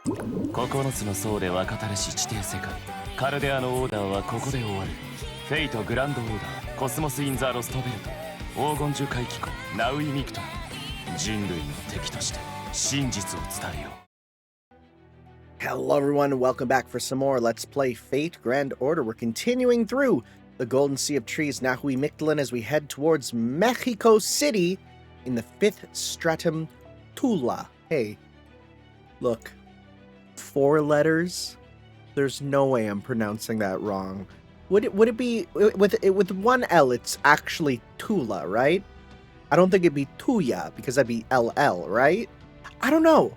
9つの層で分かたれし地底世界カルデアのオーダーはここで終わる。フェイトグランドオーダーコスモス・イン・ザ・ロストベルト黄金樹海機構ナウイ・ミクトン人類の敵として真実を伝えよう。 Hello everyone, welcome back for some more Let's Play Fate Grand Order. We're continuing through the Golden Sea of Trees, Nahui Mictlān, as we head towards Mexico City in the 5th Stratum Tula. Hey, look, 4 letters? There's no way I'm pronouncing that wrong. Would it be, with one L, it's actually Tula, right? I don't think it'd be Tuya, because that'd be LL, right? I don't know.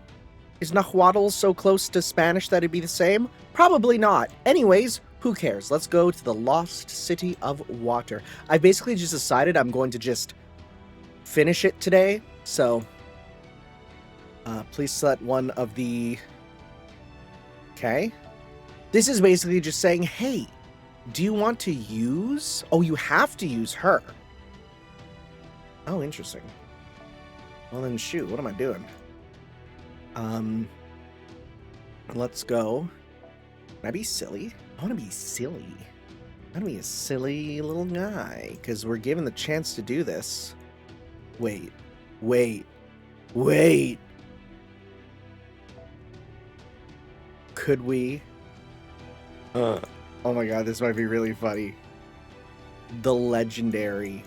Is Nahuatl so close to Spanish that it'd be the same? Probably not. Anyways, who cares? Let's go to the Lost City of Water. I basically just decided I'm going to just finish it today, so please select one of the... Okay. This is basically just saying, hey, do you want to use... Oh, you have to use her. Oh, interesting. Well then, shoot, what am I doing? Let's go. Can I be silly? I want to be silly. I want to be a silly little guy, because we're given the chance to do this. Wait. Could we? Oh my god, this might be really funny. The legendary.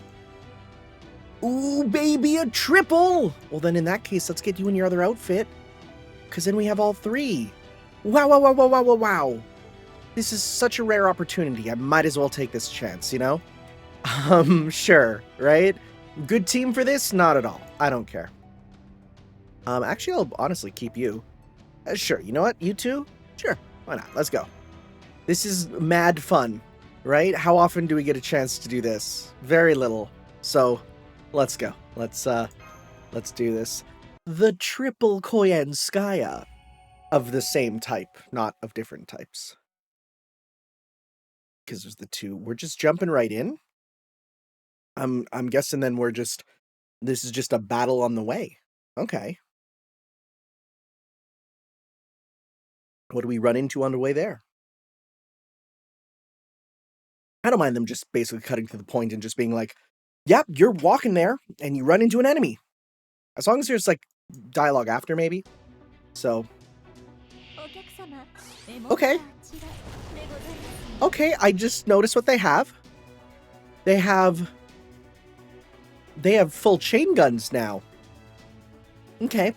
Ooh, baby, a triple! Well, then in that case, let's get you in your other outfit. Because then we have all 3. Wow. This is such a rare opportunity. I might as well take this chance, you know? Sure, right? Good team for this? Not at all. I don't care. Actually, I'll honestly keep you. Sure, you know what? You two? Sure, why not? Let's go. This is mad fun, right? How often do we get a chance to do this? Very little. So, let's go. Let's do this. The triple Koyanskaya of the same type, not of different types. Because there's the 2. We're just jumping right in. I'm guessing then this is just a battle on the way. Okay. What do we run into on the way there? I don't mind them just basically cutting to the point and just being like, yep, you're walking there and you run into an enemy. As long as there's like dialogue after, maybe. So. Okay. Okay, I just noticed what they have. They have full chain guns now. Okay.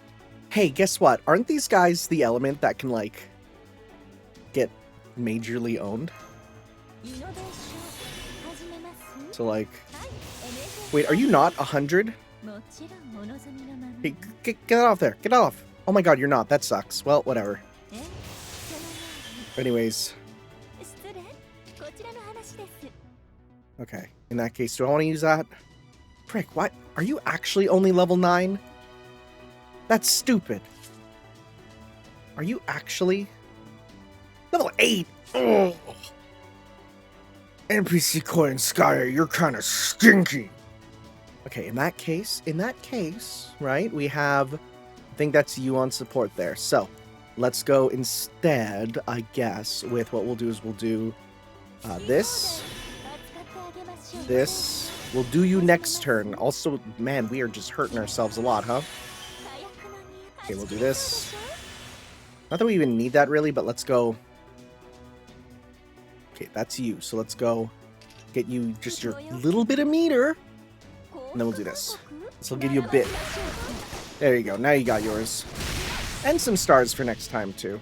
Hey, guess what? Aren't these guys the element that can, like, get majorly owned? So, like... Wait, are you not 100? Hey, get off there. Get off. Oh my god, you're not. That sucks. Well, whatever. Anyways. Okay, in that case, do I want to use that? Frick, what? Are you actually only level 9? That's stupid. Are you actually? Level 8? Ugh. NPC Koyanskaya, you're kind of stinky. Okay, in that case, right, we have, I think that's you on support there. So, let's go instead, I guess, with what we'll do is we'll do this. We'll do you next turn. Also, man, we are just hurting ourselves a lot, huh? Okay, we'll do this. Not that we even need that really, but let's go. Okay, that's you. So let's go get you just your little bit of meter. And then we'll do this. This will give you a bit. There you go. Now you got yours. And some stars for next time, too.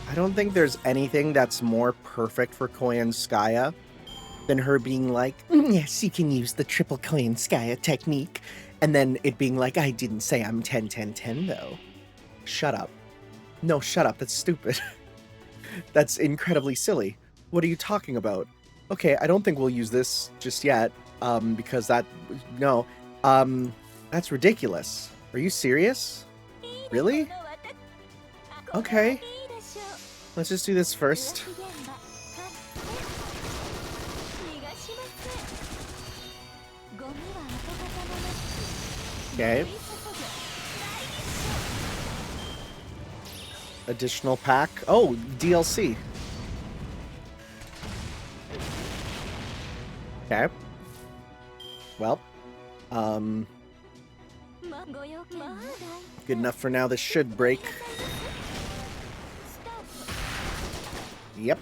I don't think there's anything that's more perfect for Koyanskaya than her being like, yes, you can use the triple Koyanskaya technique. And then it being like, I didn't say I'm 10-10-10 though. Shut up. No, shut up. That's stupid. That's incredibly silly. What are you talking about? Okay, I don't think we'll use this just yet. Because no. That's ridiculous. Are you serious? Really? Okay. Let's just do this first. Okay. Additional pack. Oh, DLC. Okay. Well, good enough for now. This should break. Yep.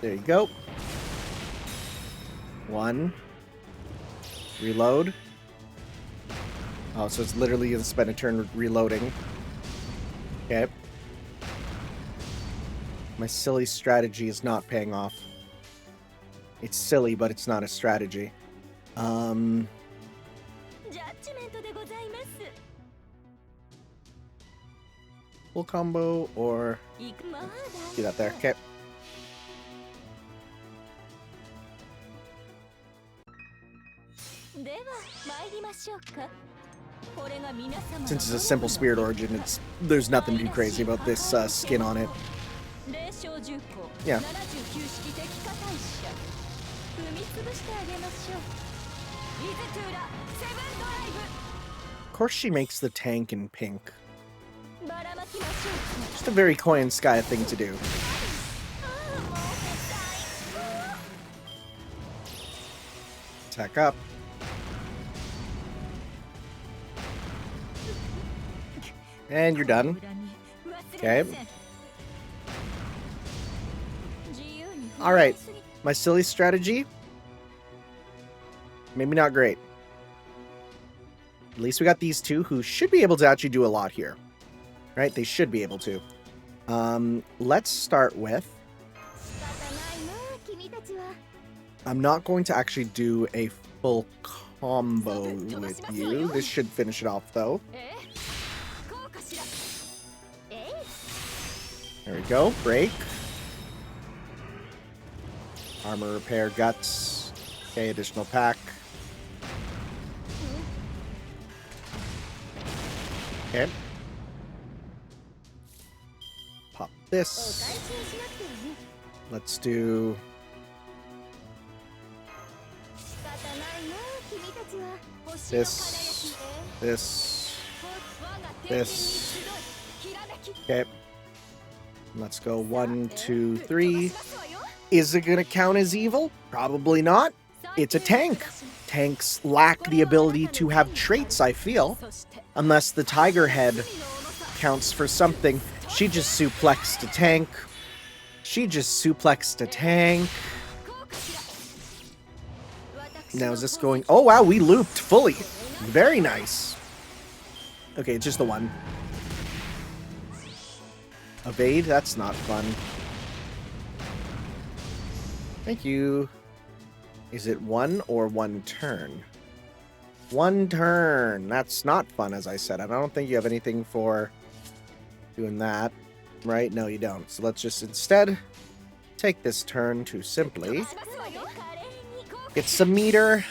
There you go. One. Reload. Oh, so it's literally gonna spend a turn reloading. Okay. My silly strategy is not paying off. It's silly, but it's not a strategy. Full combo or do that there. Okay. Since it's a simple spirit origin, there's nothing too crazy about this skin on it. Yeah. Of course she makes the tank in pink. Just a very Koi and Sky thing to do. Attack up. And you're done. Okay. Alright. My silly strategy? Maybe not great. At least we got these two who should be able to actually do a lot here. Right? They should be able to. Let's start with... I'm not going to actually do a full combo with you. This should finish it off, though. There we go. Break. Armor repair, guts. Okay, additional pack. Okay. Pop this. Let's do... This. Okay. Let's go 1, 2, 3. Is it going to count as evil? Probably not. It's a tank. Tanks lack the ability to have traits, I feel. Unless the tiger head counts for something. She just suplexed a tank. Now is this going... Oh wow, we looped fully. Very nice. Okay, it's just the one. Evade? That's not fun. Thank you. Is it one or one turn? One turn. That's not fun, as I said. I don't think you have anything for doing that. Right? No, you don't. So let's just instead take this turn to simply get some meter.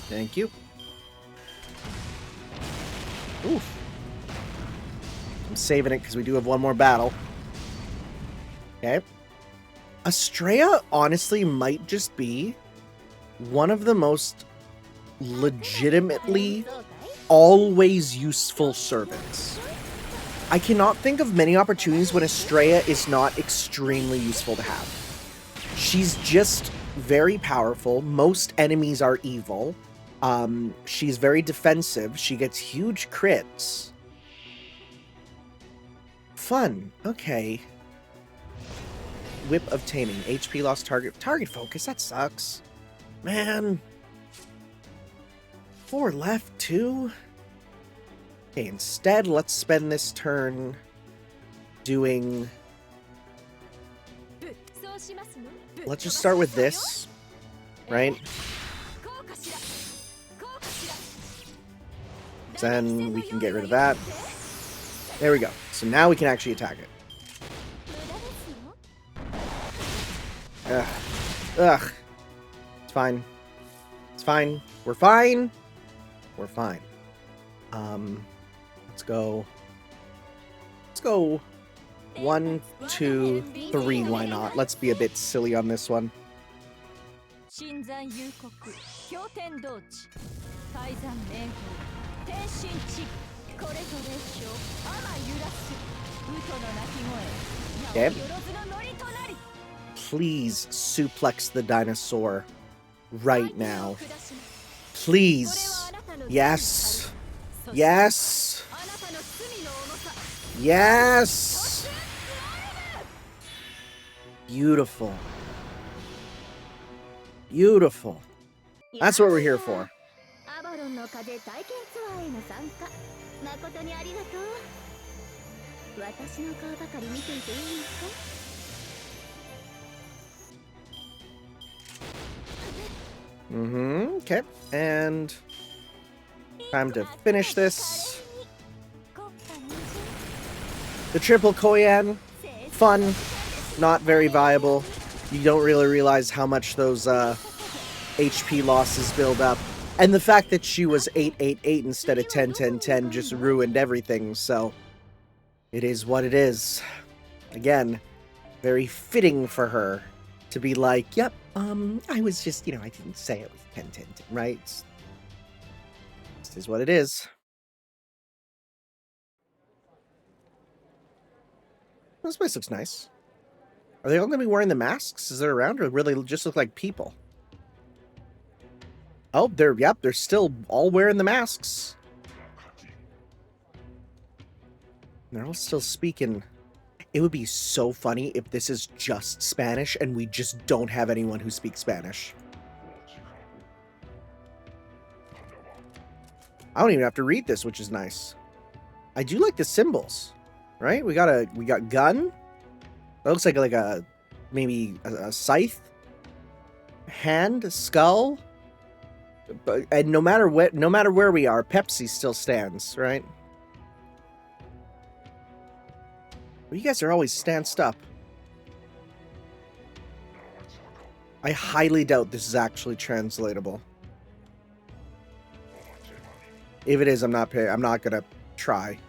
Thank you. Oof. I'm saving it because we do have one more battle. Okay. Estrella, honestly, might just be one of the most legitimately always useful servants. I cannot think of many opportunities when Estrella is not extremely useful to have. She's just very powerful. Most enemies are evil. She's very defensive. She gets huge crits. Fun. Okay. Whip of Taming. HP lost target focus. That sucks. Man. 4 left, 2. Okay, instead, let's spend this turn doing... Let's just start with this, right? Then we can get rid of that. There we go. So now we can actually attack it. Ugh. It's fine. It's fine. We're fine. We're fine. Let's go. 1, 2, 3, why not? Let's be a bit silly on this one. Okay. Please suplex the dinosaur right now. Please. Yes. Yes. Yes. Beautiful. Beautiful. That's what we're here for. Okay. And time to finish this. The triple Koyan, fun, not very viable. You don't really realize how much those HP losses build up. And the fact that she was 8-8-8 instead of 10-10-10 just ruined everything, so it is what it is. Again, very fitting for her to be like, yep, I was just, I didn't say it was 10-10-10, right? This is what it is. This place looks nice. Are they all going to be wearing the masks? Is it around, or really just look like people? Oh, they're still all wearing the masks. They're all still speaking. It would be so funny if this is just Spanish and we just don't have anyone who speaks Spanish. I don't even have to read this, which is nice. I do like the symbols, right? We got gun. That looks like a maybe a scythe, hand, skull. And no matter where we are, Pepsi still stands, right? Well, you guys are always stanced up. I highly doubt this is actually translatable. If it is, I'm not gonna try.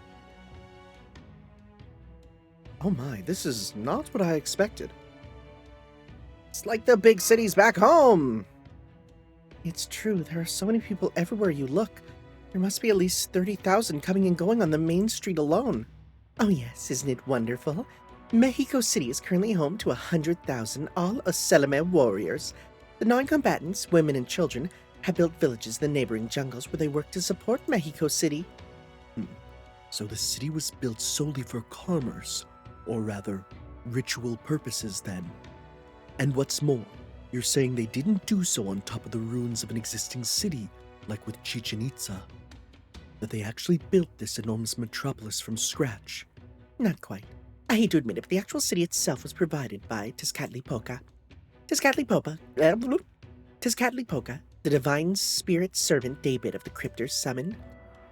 Oh my, this is not what I expected. It's like the big cities back home. It's true, there are so many people everywhere you look. There must be at least 30,000 coming and going on the main street alone. Oh yes, isn't it wonderful? Mexico City is currently home to 100,000 all-Oseleme warriors. The non-combatants, women and children, have built villages in the neighboring jungles where they work to support Mexico City. So the city was built solely for commerce, or rather, ritual purposes then. And what's more, you're saying they didn't do so on top of the ruins of an existing city, like with Chichen Itza. That they actually built this enormous metropolis from scratch. Not quite. I hate to admit it, but the actual city itself was provided by Tezcatlipoca. Tezcatlipoca, the divine spirit servant Daybit of the Cryptors summoned.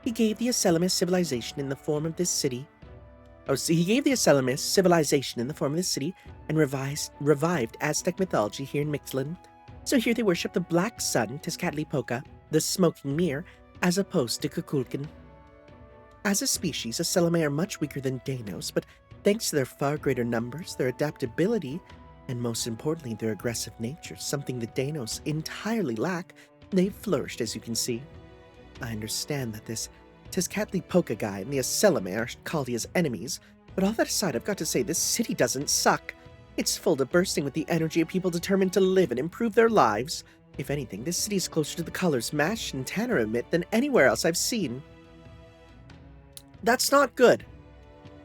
He gave the Oseleme civilization in the form of this city. He gave the Oseleme civilization in the form of this city and revived Aztec mythology here in Mictlān. So here they worship the Black Sun, Tezcatlipoca, the Smoking Mirror, as opposed to Kukulkan. As a species, Oseleme are much weaker than Danos, but thanks to their far greater numbers, their adaptability, and most importantly, their aggressive nature, something the Danos entirely lack, they've flourished, as you can see. I understand that this Tezcatlipoca guy and the Oseleme are called his enemies, but all that aside, I've got to say, this city doesn't suck. It's full to bursting with the energy of people determined to live and improve their lives. If anything, this city is closer to the colors Mash and Tanner emit than anywhere else I've seen. That's not good.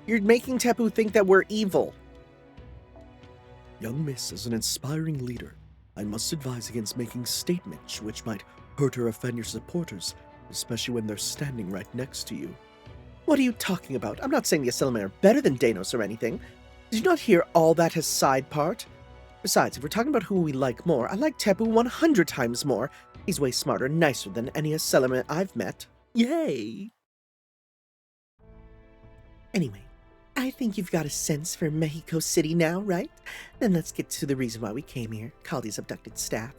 You're making Tepu think that we're evil. Young Miss is an inspiring leader. I must advise against making statements which might hurt or offend your supporters, especially when they're standing right next to you. What are you talking about? I'm not saying the Oseleme are better than Danos or anything. Did you not hear all that aside part? Besides, if we're talking about who we like more, I like Tepu 100 times more. He's way smarter and nicer than any Oseleme I've met. Yay! Anyway, I think you've got a sense for Mexico City now, right? Then let's get to the reason why we came here, Caldi's abducted staff.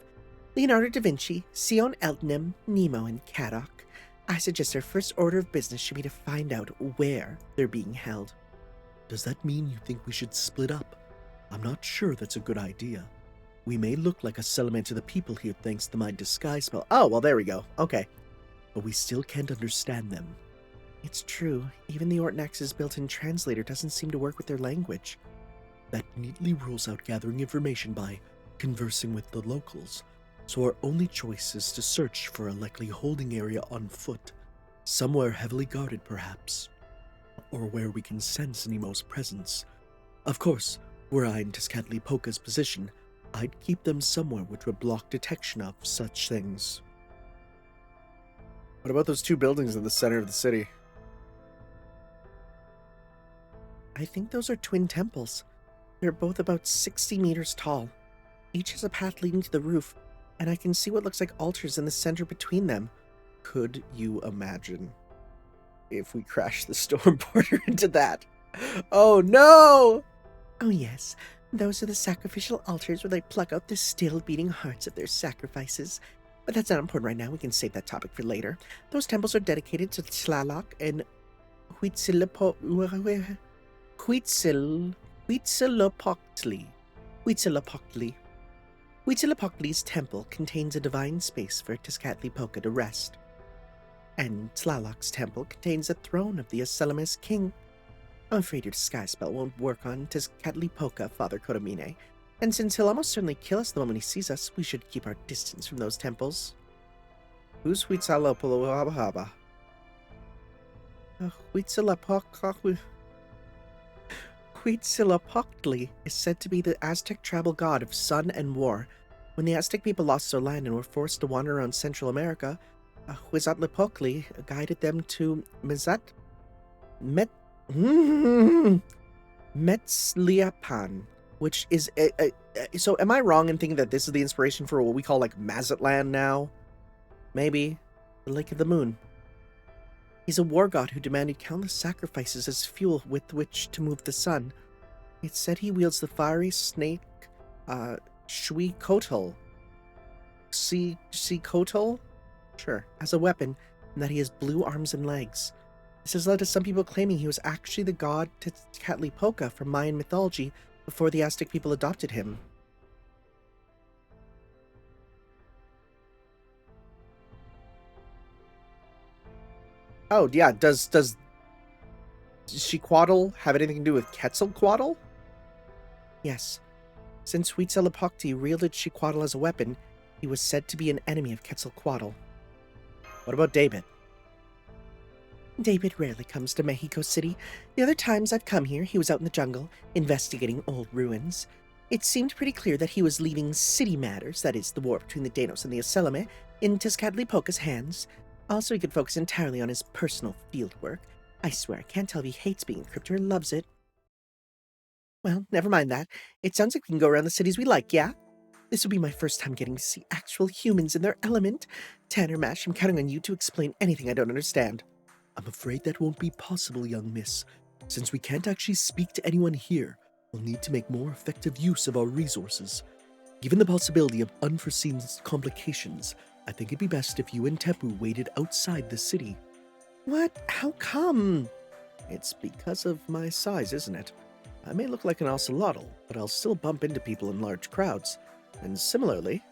Leonardo da Vinci, Sion Eltnam, Nemo, and Kadok. I suggest our first order of business should be to find out where they're being held. Does that mean you think we should split up? I'm not sure that's a good idea. We may look like a settlement to the people here thanks to my disguise spell. Oh, well, there we go. Okay. But we still can't understand them. It's true. Even the Ortnax's built-in translator doesn't seem to work with their language. That neatly rules out gathering information by conversing with the locals, so our only choice is to search for a likely holding area on foot, somewhere heavily guarded perhaps, or where we can sense Nemo's presence. Of course, were I in Tezcatlipoca's position, I'd keep them somewhere which would block detection of such things. What about those two buildings in the center of the city? I think those are twin temples. They're both about 60 meters tall. Each has a path leading to the roof, and I can see what looks like altars in the center between them. Could you imagine if we crash the storm porter into that? Oh no! Oh yes, those are the sacrificial altars where they pluck out the still beating hearts of their sacrifices. But that's not important right now. We can save that topic for later. Those temples are dedicated to Tlaloc and Huitzilopochtli. Huitzilopochtli's temple contains a divine space for Tezcatlipoca to rest. And Tlaloc's temple contains a throne of the Aselamis king. I'm afraid your disguise spell won't work on Tezcatlipoca, Father Kodamine. And since he'll almost certainly kill us the moment he sees us, we should keep our distance from those temples. Who's Huitzilopochtli? Huitzilopochtli is said to be the Aztec tribal god of sun and war. When the Aztec people lost their land and were forced to wander around Central America, Huitzilopochtli guided them to Mictlān, which is so am I wrong in thinking that this is the inspiration for what we call like Mictlān now? Maybe the Lake of the Moon. He's a war god who demanded countless sacrifices as fuel with which to move the sun. It's said he wields the fiery snake Huitzilopochtli. Huitzilopochtli? Sure, as a weapon, and that he has blue arms and legs. This has led to some people claiming he was actually the god Tezcatlipoca from Mayan mythology before the Aztec people adopted him. Oh, yeah, does Xiquatl have anything to do with Quetzalcoatl? Yes. Since Huitzilopochtli wielded Xiquatl as a weapon, he was said to be an enemy of Quetzalcoatl. What about Daybit? Daybit rarely comes to Mexico City. The other times I've come here, he was out in the jungle, investigating old ruins. It seemed pretty clear that he was leaving city matters, that is, the war between the Danos and the Aselame, in Tezcatlipoca's hands. Also, he could focus entirely on his personal field work. I swear, I can't tell if he hates being a cryptor or loves it. Well, never mind that. It sounds like we can go around the cities we like, yeah? This will be my first time getting to see actual humans in their element. Tanner Mash, I'm counting on you to explain anything I don't understand. I'm afraid that won't be possible, young miss. Since we can't actually speak to anyone here, we'll need to make more effective use of our resources. Given the possibility of unforeseen complications, I think it'd be best if you and Tepu waited outside the city. What? How come? It's because of my size, isn't it? I may look like an ocelotl, but I'll still bump into people in large crowds. And similarly...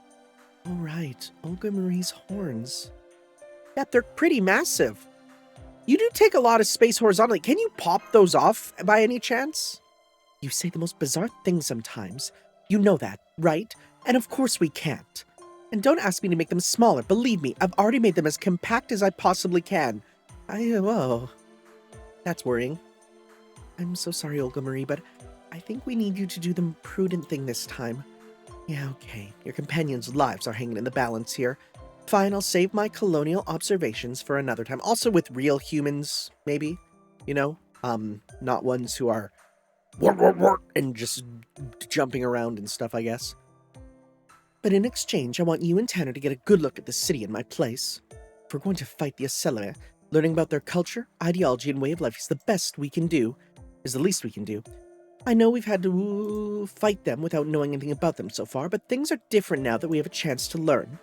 Oh right, Olga Marie's horns. Yeah, they're pretty massive. You do take a lot of space horizontally. Can you pop those off by any chance? You say the most bizarre things sometimes. You know that, right? And of course we can't. And don't ask me to make them smaller. Believe me, I've already made them as compact as I possibly can. Whoa. That's worrying. I'm so sorry, Olga Marie, but I think we need you to do the prudent thing this time. Yeah, okay. Your companions' lives are hanging in the balance here. Fine, I'll save my colonial observations for another time. Also with real humans, maybe. You know? Not ones who are... and just jumping around and stuff, I guess. But in exchange, I want you and Tanner to get a good look at the city and my place. If we're going to fight the Aselame, learning about their culture, ideology, and way of life is the best we can do. Is the least we can do. I know we've had to fight them without knowing anything about them so far, but things are different now that we have a chance to learn.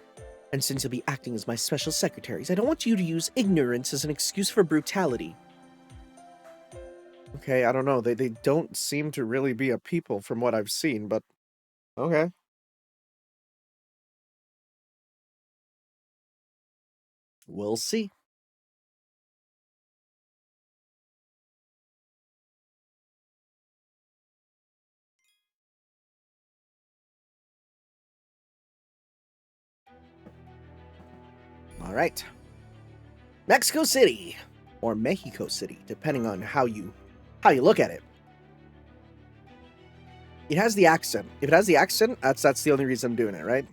And since you'll be acting as my special secretaries, I don't want you to use ignorance as an excuse for brutality. Okay, I don't know. They don't seem to really be a people from what I've seen, but okay. We'll see. All right. Mexico City or Mexico City, depending on how you look at it. It has the accent. If it has the accent, that's the only reason I'm doing it, right?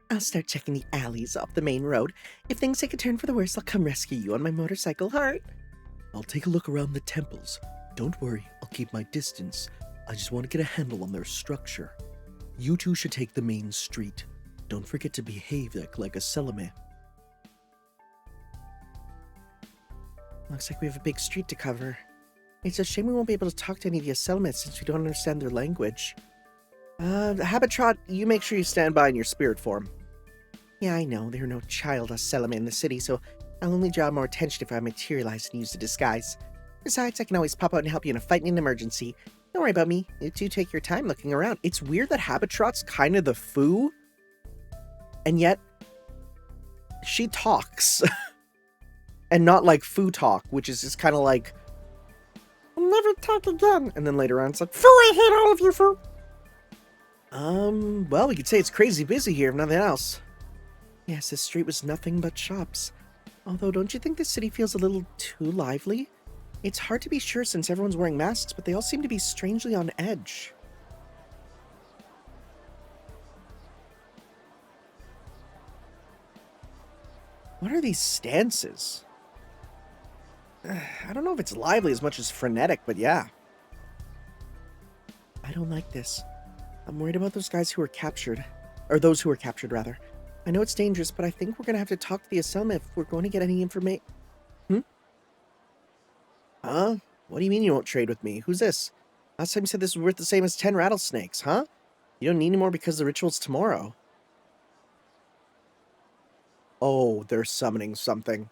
I'll start checking the alleys off the main road. If things take a turn for the worse, I'll come rescue you on my motorcycle, heart. I'll take a look around the temples. Don't worry, I'll keep my distance. I just want to get a handle on their structure. You two should take the main street. Don't forget to behave like a Seleme. Looks like we have a big street to cover. It's a shame we won't be able to talk to any of the Aselmet since we don't understand their language. Habitrot, you make sure you stand by in your spirit form. Yeah, I know, there are no child Aselmet in the city, so I'll only draw more attention if I materialize and use the disguise. Besides, I can always pop out and help you in a fight in an emergency. Don't worry about me. You two take your time looking around. It's weird that Habitrot's kind of the foo, and yet she talks. And not like foo talk, which is just kind of like, I'll never talk again. And then later on, it's like, foo, I hate all of you, foo. Well, we could say it's crazy busy here, if nothing else. Yes, this street was nothing but shops. Although, don't you think this city feels a little too lively? It's hard to be sure since everyone's wearing masks, but they all seem to be strangely on edge. What are these stances? I don't know if it's lively as much as frenetic, but yeah. I don't like this. I'm worried about those guys who were captured. Or those who were captured, rather. I know it's dangerous, but I think we're going to have to talk to the Aselma if we're going to get any information. Huh? What do you mean you won't trade with me? Who's this? Last time you said this was worth the same as 10 rattlesnakes, huh? You don't need any more because the ritual's tomorrow. Oh, they're summoning something.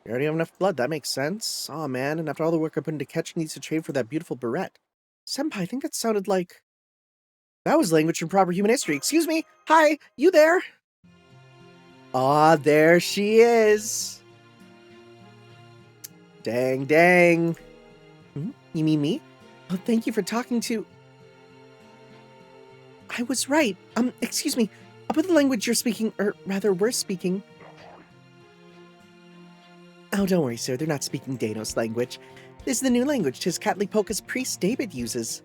You already have enough blood, that makes sense. Aw, man, and after all the work I put into catching these to trade for that beautiful barrette. Senpai, I think that sounded like... That was language from proper human history. Excuse me? Hi, you there? Ah, there she is. Dang, dang. You mean me? Oh, thank you for talking to... I was right. Excuse me. About the language you're speaking, or rather, we're speaking... Oh, don't worry, sir. They're not speaking Danos language. This is the new language Tezcatlipoca's priest David uses.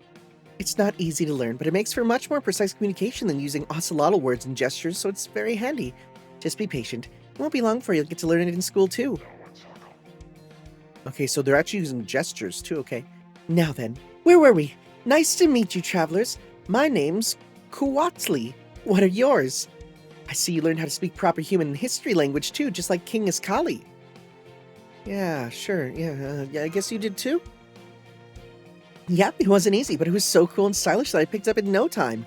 It's not easy to learn, but it makes for much more precise communication than using ocelotl words and gestures, so it's very handy. Just be patient. It won't be long before you'll get to learn it in school, too. Okay, so they're actually using gestures, too, okay. Now then, where were we? Nice to meet you, travelers. My name's Kuwatli. What are yours? I see you learned how to speak proper human history language, too, just like King Iskali. Yeah, sure, yeah, I guess you did, too? Yep, it wasn't easy, but it was so cool and stylish that I picked up in no time.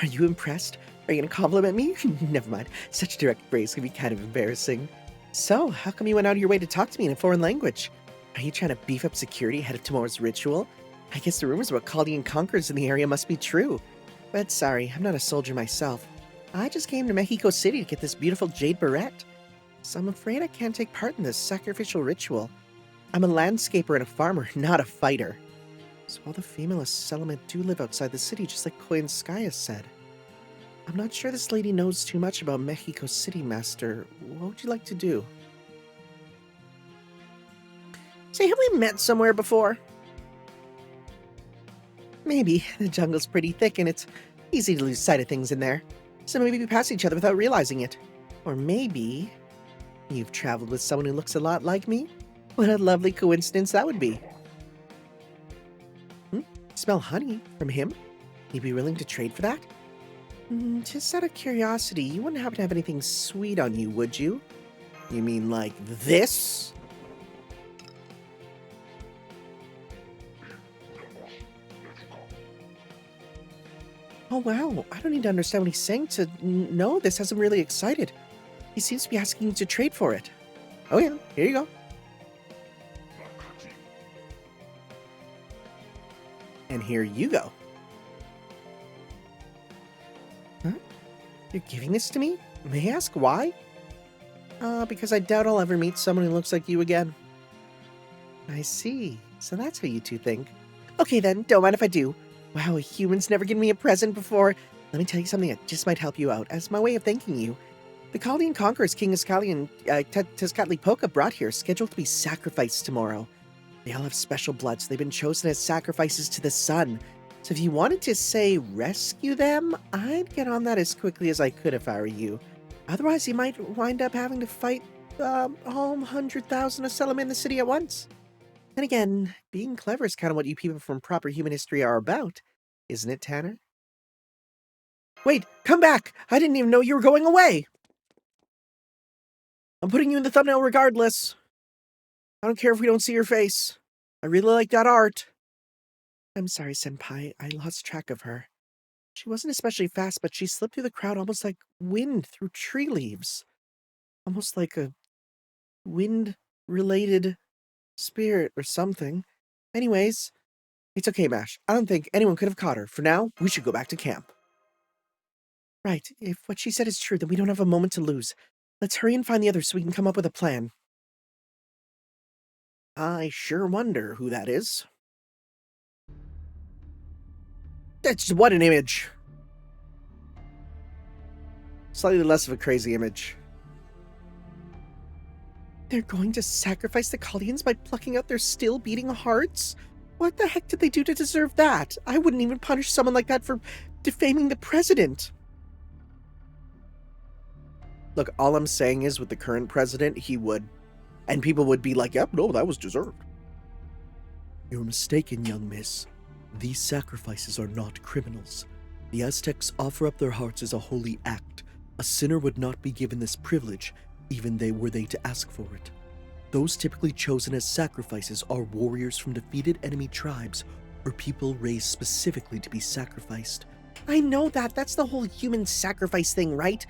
Are you impressed? Are you gonna compliment me? Never mind, such direct praise can be kind of embarrassing. So, how come you went out of your way to talk to me in a foreign language? Are you trying to beef up security ahead of tomorrow's ritual? I guess the rumors about Chaldean conquerors in the area must be true. But sorry, I'm not a soldier myself. I just came to Mexico City to get this beautiful jade barrette. So I'm afraid I can't take part in this sacrificial ritual. I'm a landscaper and a farmer, not a fighter. So all the female settlement do live outside the city, just like Koyanskaya said. I'm not sure this lady knows too much about Mexico City, Master. What would you like to do? Say, have we met somewhere before? Maybe. The jungle's pretty thick and it's easy to lose sight of things in there. So maybe we pass each other without realizing it. Or maybe you've traveled with someone who looks a lot like me? What a lovely coincidence that would be. Smell honey from him? You'd be willing to trade for that? Just out of curiosity, you wouldn't happen to have anything sweet on you, would you? You mean like this? Oh wow, I don't need to understand what he's saying to know this has him really excited. He seems to be asking you to trade for it. Oh yeah, here you go. And here you go. Huh? You're giving this to me? May I ask why? Because I doubt I'll ever meet someone who looks like you again. I see. So that's how you two think. Okay then, don't mind if I do. Wow, a human's never given me a present before. Let me tell you something that just might help you out, as my way of thanking you. The Chaldean conquerors King Iskali and Tezcatlipoca brought here, scheduled to be sacrificed tomorrow. They all have special blood, so they've been chosen as sacrifices to the sun. So if you wanted to, say, rescue them, I'd get on that as quickly as I could if I were you. Otherwise, you might wind up having to fight all 100,000 of Selim in the city at once. And again, being clever is kind of what you people from proper human history are about, isn't it, Tanner? Wait, come back! I didn't even know you were going away! I'm putting you in the thumbnail regardless. I don't care if we don't see your face. I really like that art. I'm sorry, Senpai. I lost track of her. She wasn't especially fast, but she slipped through the crowd almost like wind through tree leaves. Almost like a wind-related spirit or something. Anyways, it's okay, Mash. I don't think anyone could have caught her. For now, we should go back to camp. Right. If what she said is true, then we don't have a moment to lose. Let's hurry and find the others so we can come up with a plan. I sure wonder who that is. That's what an image. Slightly less of a crazy image. They're going to sacrifice the Chaldeans by plucking out their still beating hearts? What the heck did they do to deserve that? I wouldn't even punish someone like that for defaming the president. Look, all I'm saying is with the current president, he would. And people would be like, yep, no, that was deserved. You're mistaken, young miss. These sacrifices are not criminals. The Aztecs offer up their hearts as a holy act. A sinner would not be given this privilege, even were they to ask for it. Those typically chosen as sacrifices are warriors from defeated enemy tribes or people raised specifically to be sacrificed. I know that. That's the whole human sacrifice thing, right?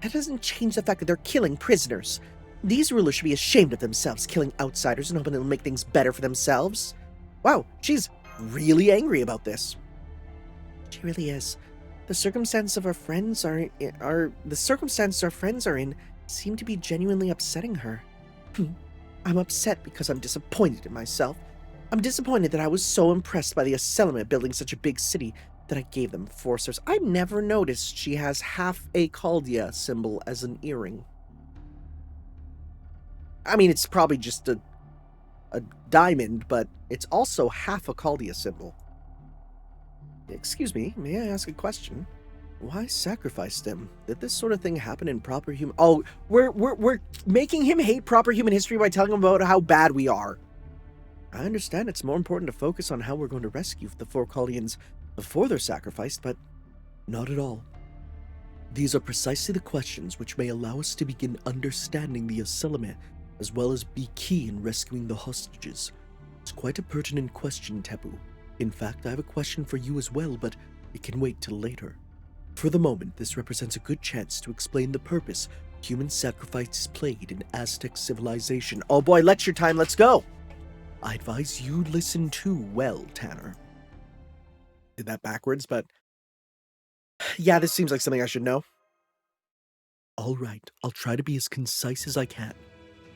That doesn't change the fact that they're killing prisoners. These rulers should be ashamed of themselves, killing outsiders and hoping it'll make things better for themselves. Wow, she's really angry about this. She really is. The circumstance our friends are in seem to be genuinely upsetting her. I'm upset because I'm disappointed in myself. I'm disappointed that I was so impressed by the Aselima building such a big city that I gave them 4 stars. I never noticed she has half a Chaldea symbol as an earring. I mean, it's probably just a diamond, but it's also half a Chaldea symbol. Excuse me, may I ask a question? Why sacrifice them? Did this sort of thing happen in proper human... Oh, we're making him hate proper human history by telling him about how bad we are. I understand it's more important to focus on how we're going to rescue the 4 Chaldeans before they're sacrificed, but... Not at all. These are precisely the questions which may allow us to begin understanding the Aselime, as well as be key in rescuing the hostages. It's quite a pertinent question, Tepu. In fact, I have a question for you as well, but it can wait till later. For the moment, this represents a good chance to explain the purpose human sacrifices played in Aztec civilization. Oh boy, lecture time, let's go! I advise you listen too well, Tanner. Did that backwards, but... Yeah, this seems like something I should know. All right, I'll try to be as concise as I can.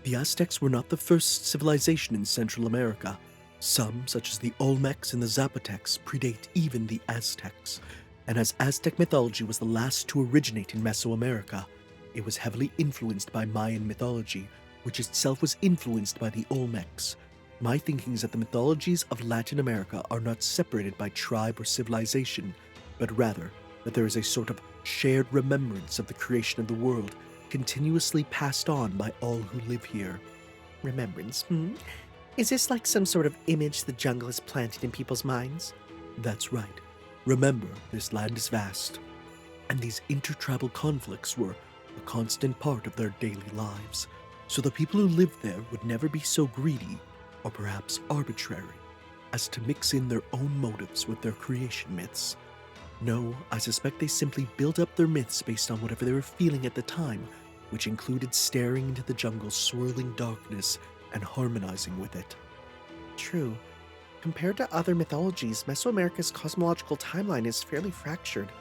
The Aztecs were not the first civilization in Central America. Some, such as the Olmecs and the Zapotecs, predate even the Aztecs. And as Aztec mythology was the last to originate in Mesoamerica, it was heavily influenced by Mayan mythology, which itself was influenced by the Olmecs. My thinking is that the mythologies of Latin America are not separated by tribe or civilization, but rather that there is a sort of shared remembrance of the creation of the world, continuously passed on by all who live here. Remembrance, Is this like some sort of image the jungle has planted in people's minds? That's right. Remember, this land is vast, and these intertribal conflicts were a constant part of their daily lives, so the people who lived there would never be so greedy, or perhaps arbitrary, as to mix in their own motives with their creation myths. No, I suspect they simply built up their myths based on whatever they were feeling at the time, which included staring into the jungle's swirling darkness and harmonizing with it. True. Compared to other mythologies, Mesoamerica's cosmological timeline is fairly fractured.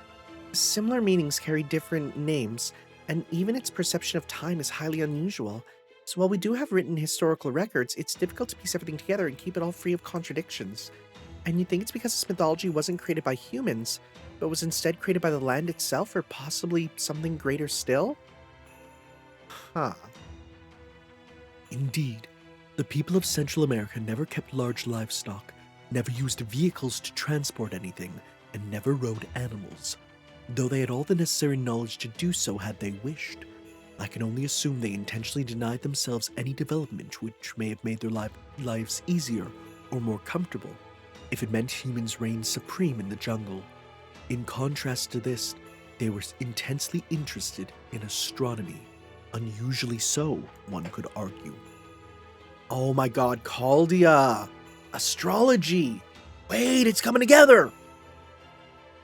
Similar meanings carry different names, and even its perception of time is highly unusual. So while we do have written historical records, it's difficult to piece everything together and keep it all free of contradictions. And you'd think it's because this mythology wasn't created by humans, but was instead created by the land itself, or possibly something greater still? Huh. Indeed, the people of Central America never kept large livestock, never used vehicles to transport anything, and never rode animals, though they had all the necessary knowledge to do so had they wished. I can only assume they intentionally denied themselves any development which may have made their lives easier or more comfortable, if it meant humans reigned supreme in the jungle. In contrast to this, they were intensely interested in astronomy, unusually so, one could argue. Oh my god, Caldia! Astrology! Wait, it's coming together!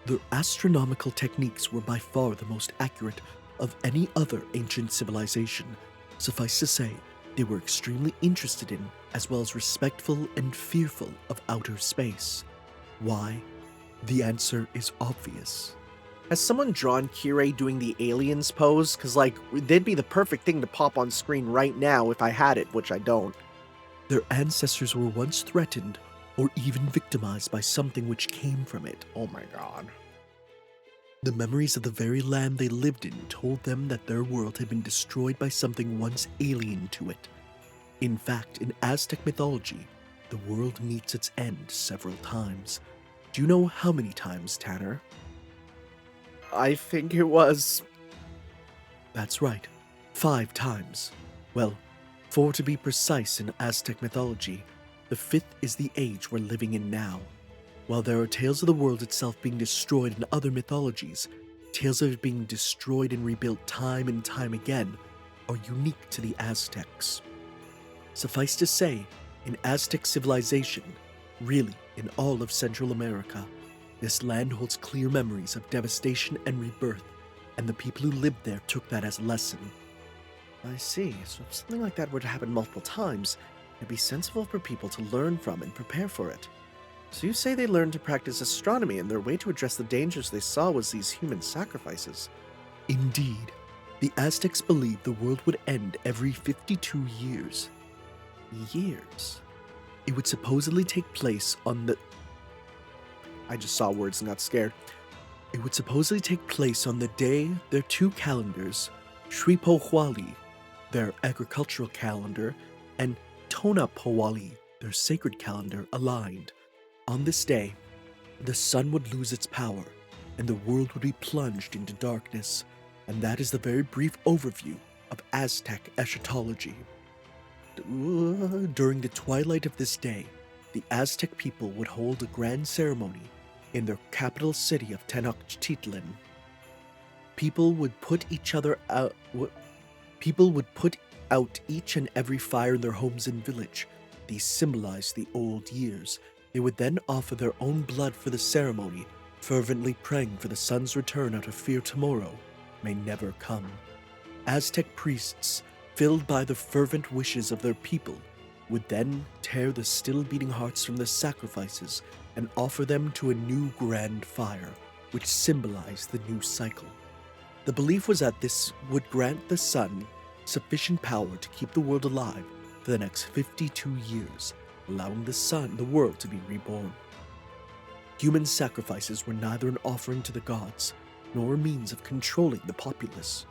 Their astronomical techniques were by far the most accurate of any other ancient civilization. Suffice to say, they were extremely interested in, as well as respectful and fearful of outer space. Why? The answer is obvious. Has someone drawn Kirei doing the aliens pose? Because, like, they'd be the perfect thing to pop on screen right now if I had it, which I don't. Their ancestors were once threatened or even victimized by something which came from it. Oh my god. The memories of the very land they lived in told them that their world had been destroyed by something once alien to it. In fact, in Aztec mythology, the world meets its end several times. Do you know how many times, Tanner? I think it was... That's right, 5 times. Well, 4 to be precise in Aztec mythology. The 5th is the age we're living in now. While there are tales of the world itself being destroyed in other mythologies, tales of it being destroyed and rebuilt time and time again are unique to the Aztecs. Suffice to say, in Aztec civilization, really in all of Central America, this land holds clear memories of devastation and rebirth, and the people who lived there took that as a lesson. I see. So if something like that were to happen multiple times, it'd be sensible for people to learn from and prepare for it. So you say they learned to practice astronomy, and their way to address the dangers they saw was these human sacrifices. Indeed, the Aztecs believed the world would end every 52 years. Years? It would supposedly take place on the... I just saw words and got scared. It would supposedly take place on the day their 2 calendars, Shripohuali, their agricultural calendar, and Tonapowali, their sacred calendar, aligned. On this day, the sun would lose its power, and the world would be plunged into darkness, and that is the very brief overview of Aztec eschatology. During the twilight of this day, the Aztec people would hold a grand ceremony in their capital city of Tenochtitlan. People would put out each and every fire in their homes and village. These symbolized the old years. They would then offer their own blood for the ceremony, fervently praying for the sun's return out of fear tomorrow may never come. Aztec priests, filled by the fervent wishes of their people, would then tear the still beating hearts from the sacrifices and offer them to a new grand fire, which symbolized the new cycle. The belief was that this would grant the sun sufficient power to keep the world alive for the next 52 years, allowing the world to be reborn. Human sacrifices were neither an offering to the gods, nor a means of controlling the populace.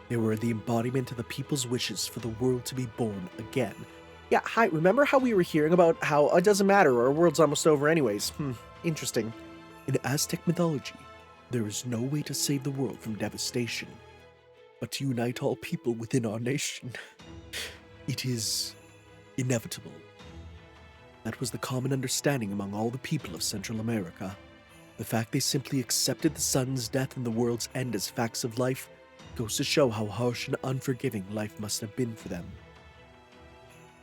They were the embodiment of the people's wishes for the world to be born again. Yeah, hi, remember how we were hearing about how it doesn't matter, our world's almost over anyways? Interesting. In Aztec mythology, there is no way to save the world from devastation, but to unite all people within our nation. It is inevitable. That was the common understanding among all the people of Central America. The fact they simply accepted the sun's death and the world's end as facts of life goes to show how harsh and unforgiving life must have been for them.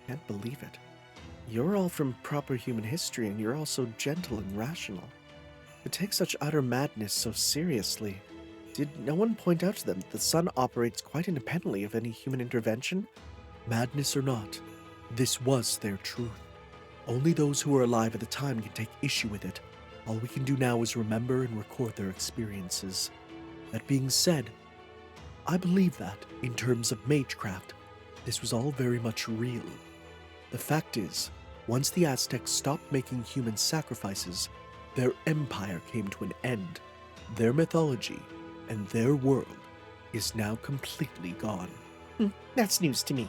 Can't believe it. You're all from proper human history, and you're all so gentle and rational. To take such utter madness so seriously, Did no one point out to them that the sun operates quite independently of any human intervention? Madness or not, this was their truth. Only those who were alive at the time can take issue with it. All we can do now is remember and record their experiences. That being said, I believe that, in terms of magecraft, this was all very much real. The fact is, once the Aztecs stopped making human sacrifices, their empire came to an end. Their mythology and their world is now completely gone. That's news to me.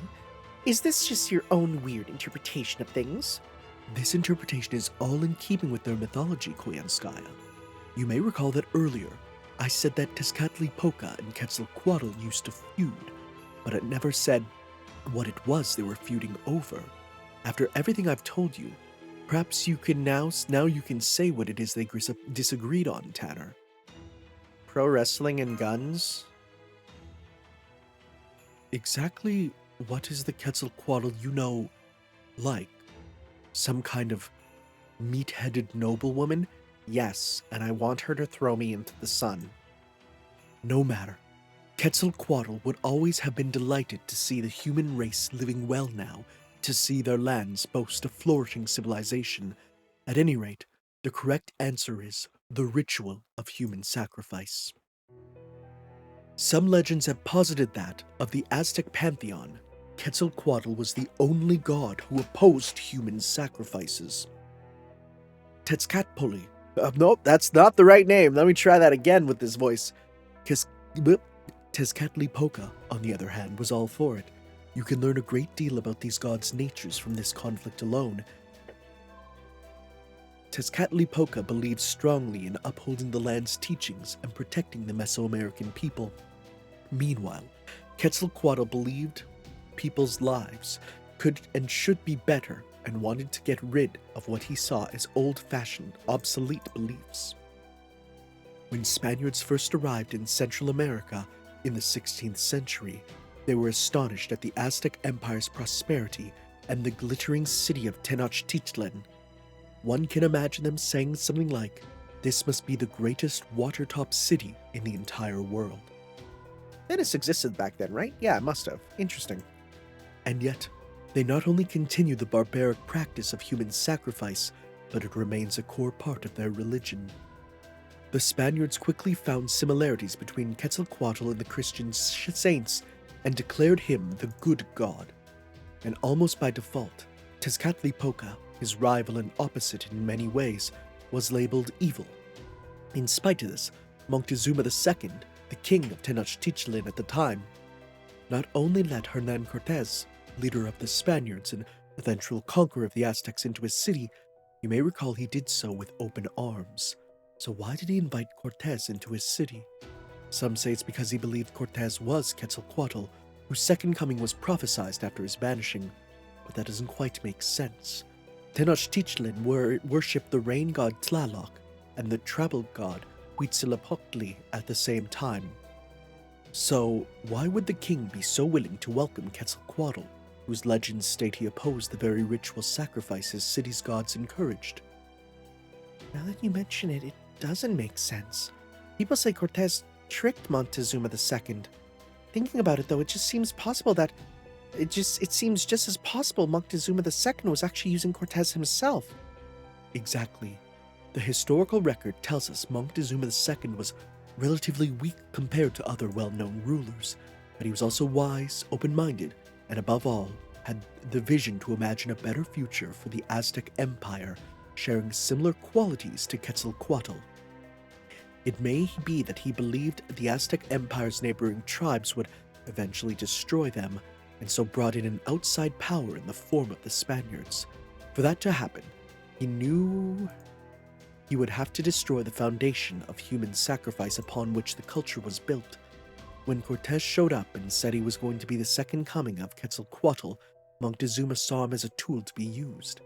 Is this just your own weird interpretation of things? This interpretation is all in keeping with their mythology, Koyanskaya. You may recall that earlier, I said that Tezcatlipoca and Quetzalcoatl used to feud, but it never said what it was they were feuding over. After everything I've told you, perhaps you can now you can say what it is they disagreed on, Tanner. Pro wrestling and guns? Exactly what is the Quetzalcoatl you know like? Some kind of meat-headed noblewoman? Yes, and I want her to throw me into the sun. No matter. Quetzalcoatl would always have been delighted to see the human race living well now, to see their lands boast a flourishing civilization. At any rate, the correct answer is the ritual of human sacrifice. Some legends have posited that, of the Aztec pantheon, Quetzalcoatl was the only god who opposed human sacrifices. Tezcatlipoca. Nope, that's not the right name. Let me try that again with this voice. Tezcatlipoca, on the other hand, was all for it. You can learn a great deal about these gods' natures from this conflict alone. Tezcatlipoca believed strongly in upholding the land's teachings and protecting the Mesoamerican people. Meanwhile, Quetzalcoatl believed people's lives could and should be better and wanted to get rid of what he saw as old-fashioned, obsolete beliefs. When Spaniards first arrived in Central America in the 16th century, they were astonished at the Aztec Empire's prosperity and the glittering city of Tenochtitlan. One can imagine them saying something like, "This must be the greatest water-top city in the entire world." Venice existed back then, right? Yeah, it must have. Interesting. And yet, they not only continue the barbaric practice of human sacrifice, but it remains a core part of their religion. The Spaniards quickly found similarities between Quetzalcoatl and the Christian saints and declared him the good god. And almost by default, Tezcatlipoca, his rival and opposite in many ways, was labeled evil. In spite of this, Moctezuma II, the king of Tenochtitlan at the time, not only let Hernan Cortés, leader of the Spaniards and eventual conqueror of the Aztecs, into his city, you may recall he did so with open arms. So why did he invite Cortés into his city? Some say it's because he believed Cortés was Quetzalcoatl, whose second coming was prophesied after his vanishing, but that doesn't quite make sense. Tenochtitlan worshipped the rain god Tlaloc and the travel god Huitzilopochtli at the same time. So why would the king be so willing to welcome Quetzalcoatl, whose legends state he opposed the very ritual sacrifices city's gods encouraged? Now that you mention it, it doesn't make sense. People say Cortés tricked Montezuma II. Thinking about it, though, it just seems possible that it seems just as possible Moctezuma II was actually using Cortés himself. Exactly. The historical record tells us Moctezuma II was relatively weak compared to other well-known rulers, but he was also wise, open-minded, and above all, had the vision to imagine a better future for the Aztec Empire, sharing similar qualities to Quetzalcoatl. It may be that he believed the Aztec Empire's neighboring tribes would eventually destroy them, and so brought in an outside power in the form of the Spaniards. For that to happen, he knew he would have to destroy the foundation of human sacrifice upon which the culture was built. When Cortés showed up and said he was going to be the second coming of Quetzalcoatl, Moctezuma saw him as a tool to be used.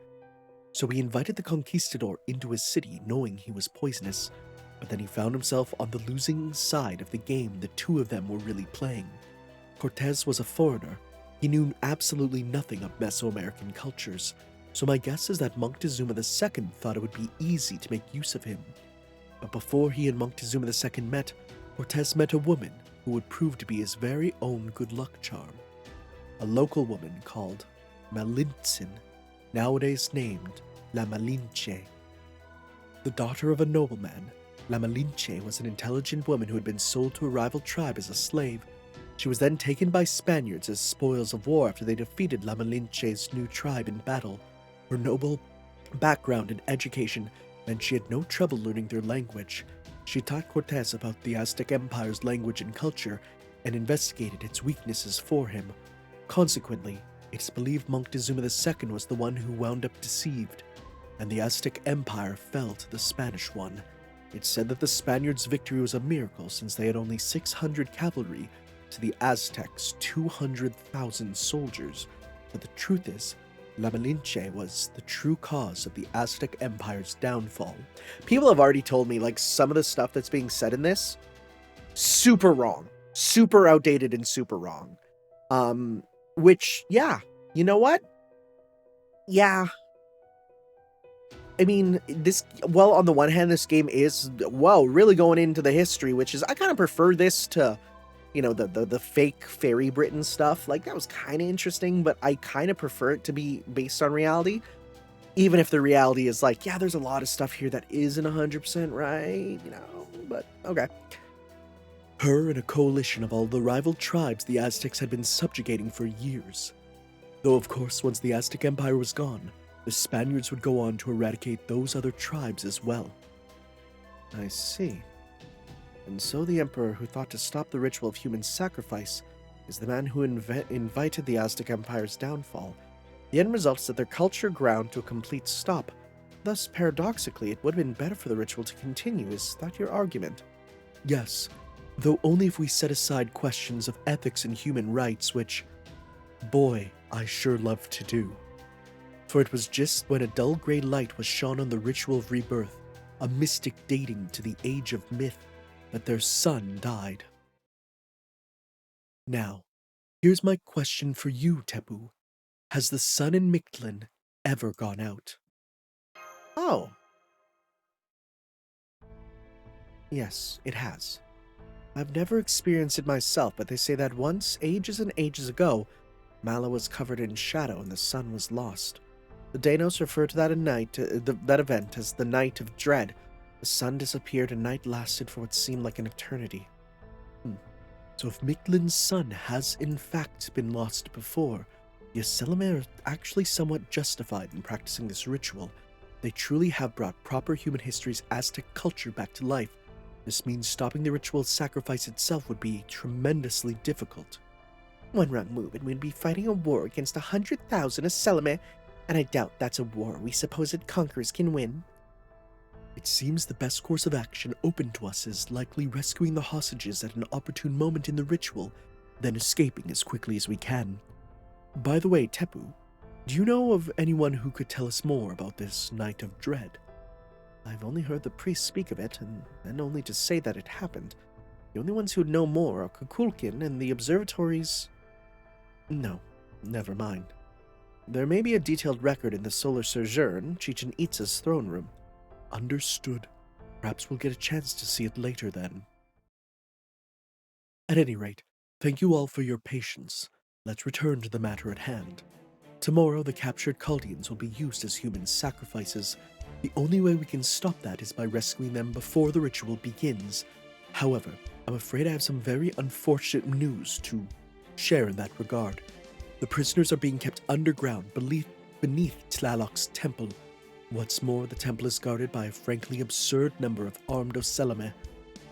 So he invited the conquistador into his city knowing he was poisonous, but then he found himself on the losing side of the game the two of them were really playing. Cortés was a foreigner. He knew absolutely nothing of Mesoamerican cultures, so my guess is that Moctezuma II thought it would be easy to make use of him. But before he and Moctezuma II met, Cortez met a woman who would prove to be his very own good luck charm. A local woman called Malintzin, nowadays named La Malinche. The daughter of a nobleman, La Malinche was an intelligent woman who had been sold to a rival tribe as a slave. She was then taken by Spaniards as spoils of war after they defeated La Malinche's new tribe in battle. Her noble background and education meant she had no trouble learning their language. She taught Cortez about the Aztec Empire's language and culture and investigated its weaknesses for him. Consequently, it's believed Moctezuma II was the one who wound up deceived, and the Aztec Empire fell to the Spanish one. It's said that the Spaniards' victory was a miracle since they had only 600 cavalry to the Aztecs' 200,000 soldiers, but the truth is, La Malinche was the true cause of the Aztec Empire's downfall. People have already told me, like, some of the stuff that's being said in this, super wrong. Super outdated and super wrong. Which, yeah, you know what? Yeah. I mean, on the one hand, this game is, really going into the history, which is, I kind of prefer this to, the fake Fairy Britain stuff. Like, that was kind of interesting, but I kind of prefer it to be based on reality. Even if the reality is like, yeah, there's a lot of stuff here that isn't 100% right, but okay. Her and a coalition of all the rival tribes the Aztecs had been subjugating for years. Though, of course, once the Aztec Empire was gone, the Spaniards would go on to eradicate those other tribes as well. I see. And so the Emperor who thought to stop the ritual of human sacrifice is the man who invited the Aztec Empire's downfall. The end result is that their culture ground to a complete stop. Thus, paradoxically, it would have been better for the ritual to continue. Is that your argument? Yes, though only if we set aside questions of ethics and human rights, which, boy, I sure love to do. For it was just when a dull grey light was shone on the ritual of rebirth, a mystic dating to the age of myth, that their son died. Now, here's my question for you, Tepu. Has the sun in Mictlān ever gone out? Oh. Yes, it has. I've never experienced it myself, but they say that once, ages and ages ago, Mala was covered in shadow and the sun was lost. The Danos refer to that event as the Night of Dread. The sun disappeared and night lasted for what seemed like an eternity. So if Mictlan's sun has in fact been lost before, the Selime are actually somewhat justified in practicing this ritual. They truly have brought proper human history's Aztec culture back to life. This means stopping the ritual sacrifice itself would be tremendously difficult. One wrong move and we'd be fighting a war against 100,000 Selime, and I doubt that's a war we supposed conquerors can win. It seems the best course of action open to us is likely rescuing the hostages at an opportune moment in the ritual, then escaping as quickly as we can. By the way, Tepu, do you know of anyone who could tell us more about this Night of Dread? I've only heard the priest speak of it, and then only to say that it happened. The only ones who'd know more are Kukulkan and the observatories. No, never mind. There may be a detailed record in the Solar Sojourn, Chichen Itza's throne room. Understood. Perhaps we'll get a chance to see it later then. At any rate, thank you all for your patience. Let's return to the matter at hand. Tomorrow, the captured Chaldeans will be used as human sacrifices. The only way we can stop that is by rescuing them before the ritual begins. However, I'm afraid I have some very unfortunate news to share in that regard. The prisoners are being kept underground beneath Tlaloc's temple. What's more, the temple is guarded by a frankly absurd number of armed Oselame.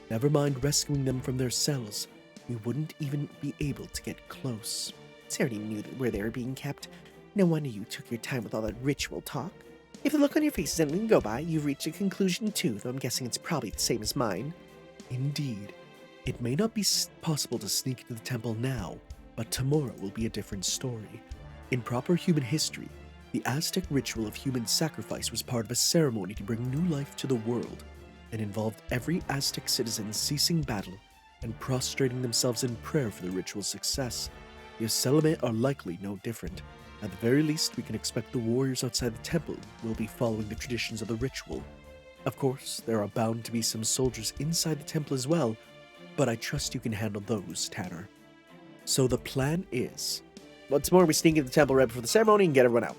Never mind rescuing them from their cells, we wouldn't even be able to get close. I already knew where they were being kept. No wonder you took your time with all that ritual talk. If the look on your faces didn't go by, you've reached a conclusion too, though I'm guessing it's probably the same as mine. Indeed. It may not be possible to sneak into the temple now, but tomorrow will be a different story. In proper human history, the Aztec ritual of human sacrifice was part of a ceremony to bring new life to the world, and involved every Aztec citizen ceasing battle and prostrating themselves in prayer for the ritual's success. The Oselame are likely no different. At the very least, we can expect the warriors outside the temple will be following the traditions of the ritual. Of course, there are bound to be some soldiers inside the temple as well, but I trust you can handle those, Tanner. So the plan is... What's more, we sneak into the temple right before the ceremony and get everyone out.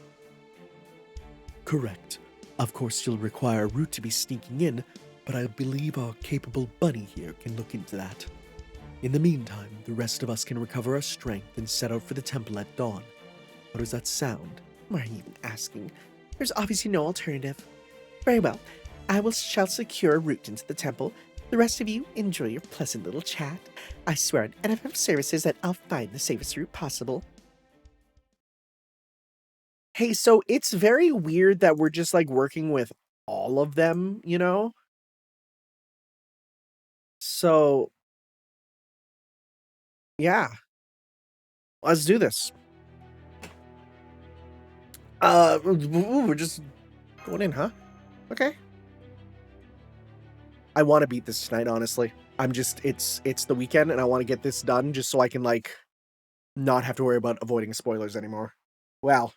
Correct. Of course, you'll require a route to be sneaking in, but I believe our capable bunny here can look into that. In the meantime, the rest of us can recover our strength and set out for the temple at dawn. How does that sound? Why are you even asking? There's obviously no alternative. Very well. I shall secure a route into the temple. The rest of you enjoy your pleasant little chat. I swear on NFF services that I'll find the safest route possible. Hey, so it's very weird that we're just like working with all of them, you know? So, yeah. Let's do this. We're just going in, huh? Okay. I want to beat this tonight, honestly. It's the weekend and I want to get this done just so I can like not have to worry about avoiding spoilers anymore. Well,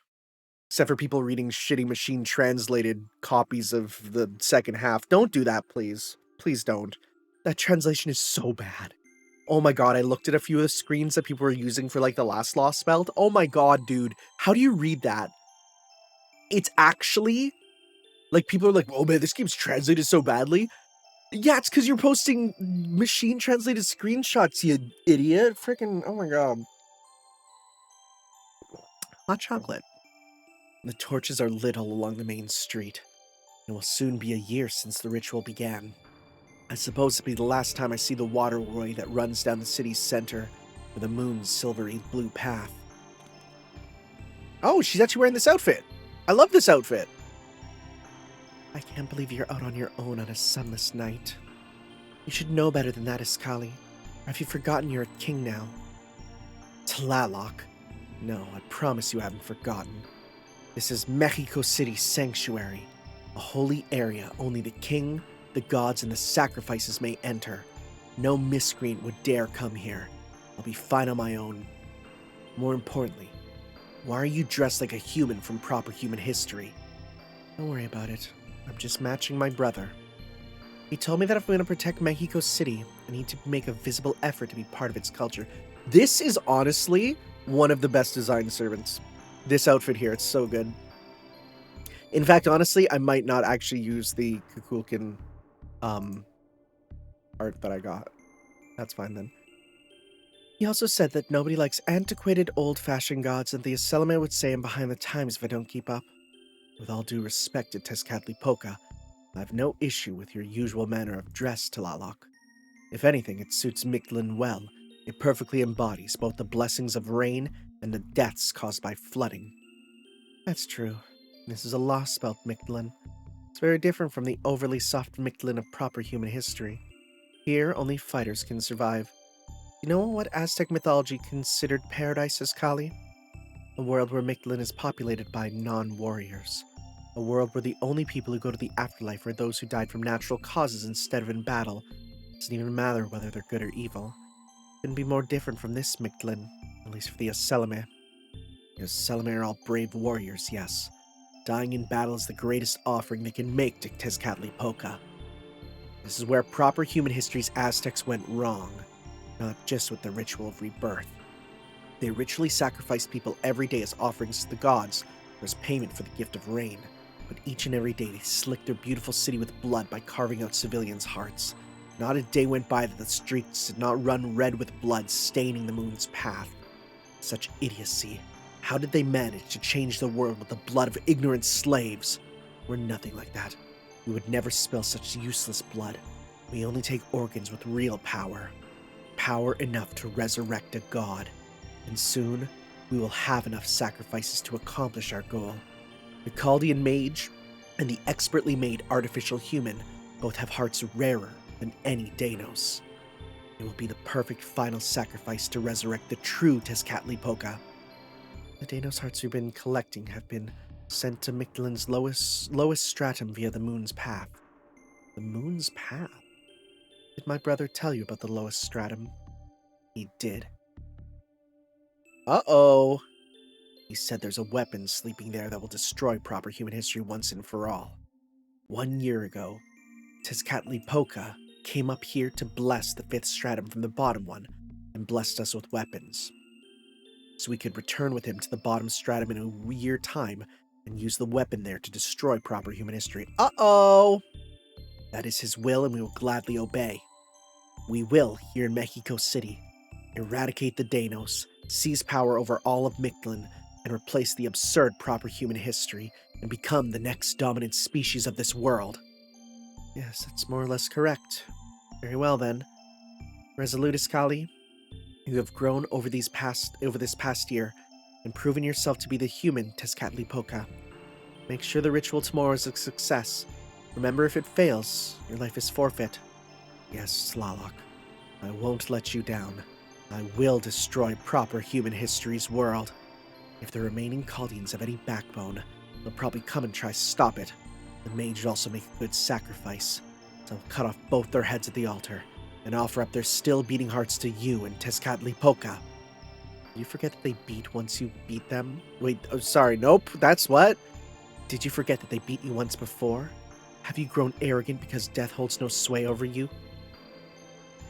except for people reading shitty machine translated copies of the second half. Don't do that, please. Please don't. That translation is so bad. Oh my god, I looked at a few of the screens that people were using for like the last Lostbelt. Oh my god, dude. How do you read that? It's actually like people are like, oh man, this game's translated so badly. Yeah, it's because you're posting machine translated screenshots, you idiot. Freaking, oh my god. Hot chocolate. The torches are lit all along the main street. It will soon be a year since the ritual began. I suppose it'll be the last time I see the waterway that runs down the city's center with the moon's silvery blue path. Oh, she's actually wearing this outfit. I love this outfit. I can't believe you're out on your own on a sunless night. You should know better than that, Iskali. Or have you forgotten you're a king now? Tlaloc. No, I promise you haven't forgotten. This is Mexico City Sanctuary, a holy area only the king, the gods, and the sacrifices may enter. No miscreant would dare come here. I'll be fine on my own. More importantly, why are you dressed like a human from proper human history? Don't worry about it. I'm just matching my brother. He told me that if I'm going to protect Mexico City, I need to make a visible effort to be part of its culture. This is honestly one of the best designed servants. This outfit here, it's so good. In fact, honestly, I might not actually use the Kukulkan art that I got. That's fine then. He also said that nobody likes antiquated, old-fashioned gods, and the Aselame would say I'm behind the times if I don't keep up. With all due respect to Tezcatlipoca, I have no issue with your usual manner of dress, Tlaloc. If anything, it suits Mictlān well. It perfectly embodies both the blessings of rain and the deaths caused by flooding. That's true. This is a Lostbelt Mictlān. It's very different from the overly soft Mictlān of proper human history. Here, only fighters can survive. You know what Aztec mythology considered paradise, Iskali? A world where Mictlān is populated by non-warriors. A world where the only people who go to the afterlife are those who died from natural causes instead of in battle. It doesn't even matter whether they're good or evil. Couldn't be more different from this Mictlān, at least for the Aselame. The Aselame are all brave warriors, yes. Dying in battle is the greatest offering they can make to Tezcatlipoca. This is where proper human history's Aztecs went wrong, not just with the ritual of rebirth. They ritually sacrificed people every day as offerings to the gods, or as payment for the gift of rain. But each and every day they slicked their beautiful city with blood by carving out civilians' hearts. Not a day went by that the streets did not run red with blood staining the moon's path. Such idiocy. How did they manage to change the world with the blood of ignorant slaves? We're nothing like that. We would never spill such useless blood. We only take organs with real power. Power enough to resurrect a god. And soon, we will have enough sacrifices to accomplish our goal. The Chaldean mage and the expertly made artificial human both have hearts rarer than any Danos. It will be the perfect final sacrifice to resurrect the true Tezcatlipoca. The Danos hearts we've been collecting have been sent to Mictlān's lowest stratum via the moon's path. The moon's path? Did my brother tell you about the lowest stratum? He did. Uh-oh. He said there's a weapon sleeping there that will destroy proper human history once and for all. 1 year ago, Tezcatlipoca, came up here to bless the 5th stratum from the bottom one, and blessed us with weapons. So we could return with him to the bottom stratum in a year time, and use the weapon there to destroy proper human history. Uh-oh! That is his will, and we will gladly obey. We will, here in Mexico City, eradicate the Danos, seize power over all of Mictlān, and replace the absurd proper human history, and become the next dominant species of this world. Yes, that's more or less correct. Very well then. Resolutus Kali, you have grown over this past year, and proven yourself to be the human Tezcatlipoca. Make sure the ritual tomorrow is a success. Remember, if it fails, your life is forfeit. Yes, Tlaloc, I won't let you down. I will destroy proper human history's world. If the remaining Chaldeans have any backbone, they'll probably come and try to stop it. The mage would also make a good sacrifice. So I'll cut off both their heads at the altar, and offer up their still beating hearts to you and Tezcatlipoca. You forget that they beat once you beat them? Wait, oh, sorry, nope, that's what? Did you forget that they beat you once before? Have you grown arrogant because death holds no sway over you?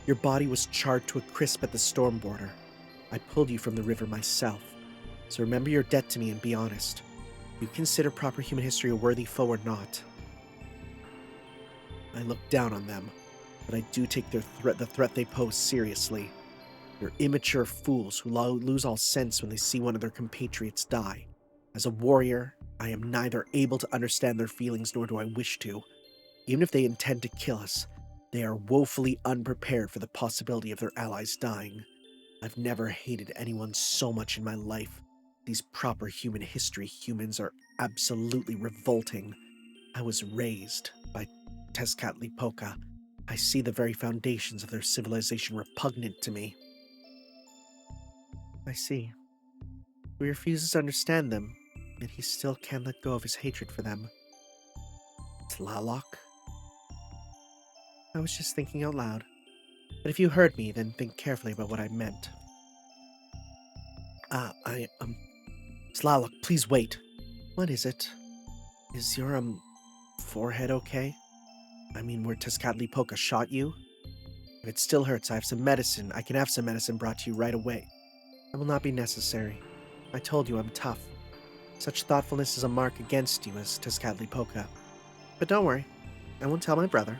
Your body was charred to a crisp at the storm border. I pulled you from the river myself. So remember your debt to me and be honest. Do you consider proper human history a worthy foe or not? I look down on them, but I do take the threat they pose seriously. They're immature fools who lose all sense when they see one of their compatriots die. As a warrior, I am neither able to understand their feelings nor do I wish to. Even if they intend to kill us, they are woefully unprepared for the possibility of their allies dying. I've never hated anyone so much in my life. These proper human history humans are absolutely revolting. I was raised by Tezcatlipoca. I see the very foundations of their civilization repugnant to me. I see. He refuses to understand them, yet he still can't let go of his hatred for them. Tlaloc? I was just thinking out loud. But if you heard me, then think carefully about what I meant. Tlaloc, please wait. What is it? Is your, forehead okay? I mean, where Tezcatlipoca shot you? If it still hurts, I can have some medicine brought to you right away. That will not be necessary. I told you I'm tough. Such thoughtfulness is a mark against you as Tezcatlipoca. But don't worry, I won't tell my brother.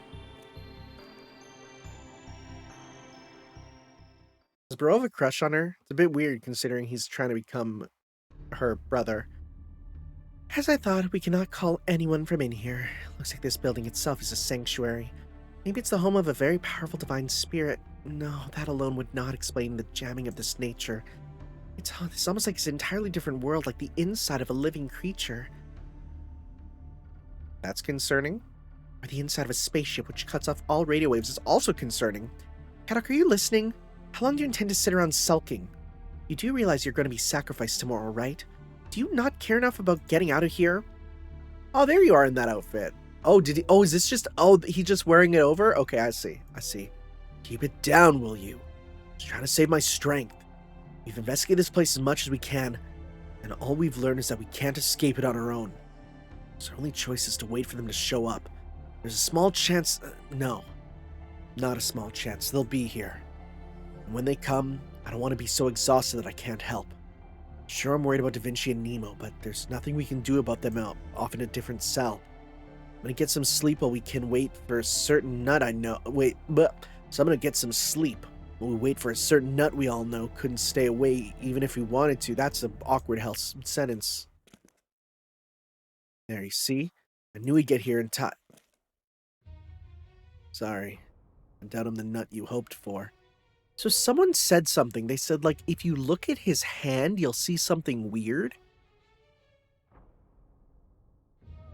Does Bro have a crush on her? It's a bit weird considering he's trying to become her brother. As I thought, we cannot call anyone from in here. Looks like this building itself is a sanctuary. Maybe it's the home of a very powerful divine spirit. No, that alone would not explain the jamming of this nature. It's almost like it's an entirely different world, like the inside of a living creature. That's concerning. Or the inside of a spaceship which cuts off all radio waves is also concerning. Tlaloc, are you listening? How long do you intend to sit around sulking? You do realize you're going to be sacrificed tomorrow, right? Do you not care enough about getting out of here? Oh, there you are in that outfit. Oh, is this just, he's just wearing it over? Okay, I see. Keep it down, will you? Just trying to save my strength. We've investigated this place as much as we can, and all we've learned is that we can't escape it on our own. So our only choice is to wait for them to show up. There's a small chance, no, not a small chance, they'll be here. And when they come, I don't want to be so exhausted that I can't help. Sure, I'm worried about Da Vinci and Nemo, but there's nothing we can do about them off in a different cell. I'm gonna get some sleep while we can wait for a certain nut I know. So I'm gonna get some sleep while we wait for a certain nut we all know couldn't stay away even if we wanted to. That's an awkward health sentence. There, you see? I knew he'd get here in time. Sorry. I doubt I'm the nut you hoped for. So someone said something. They said, like, if you look at his hand, you'll see something weird.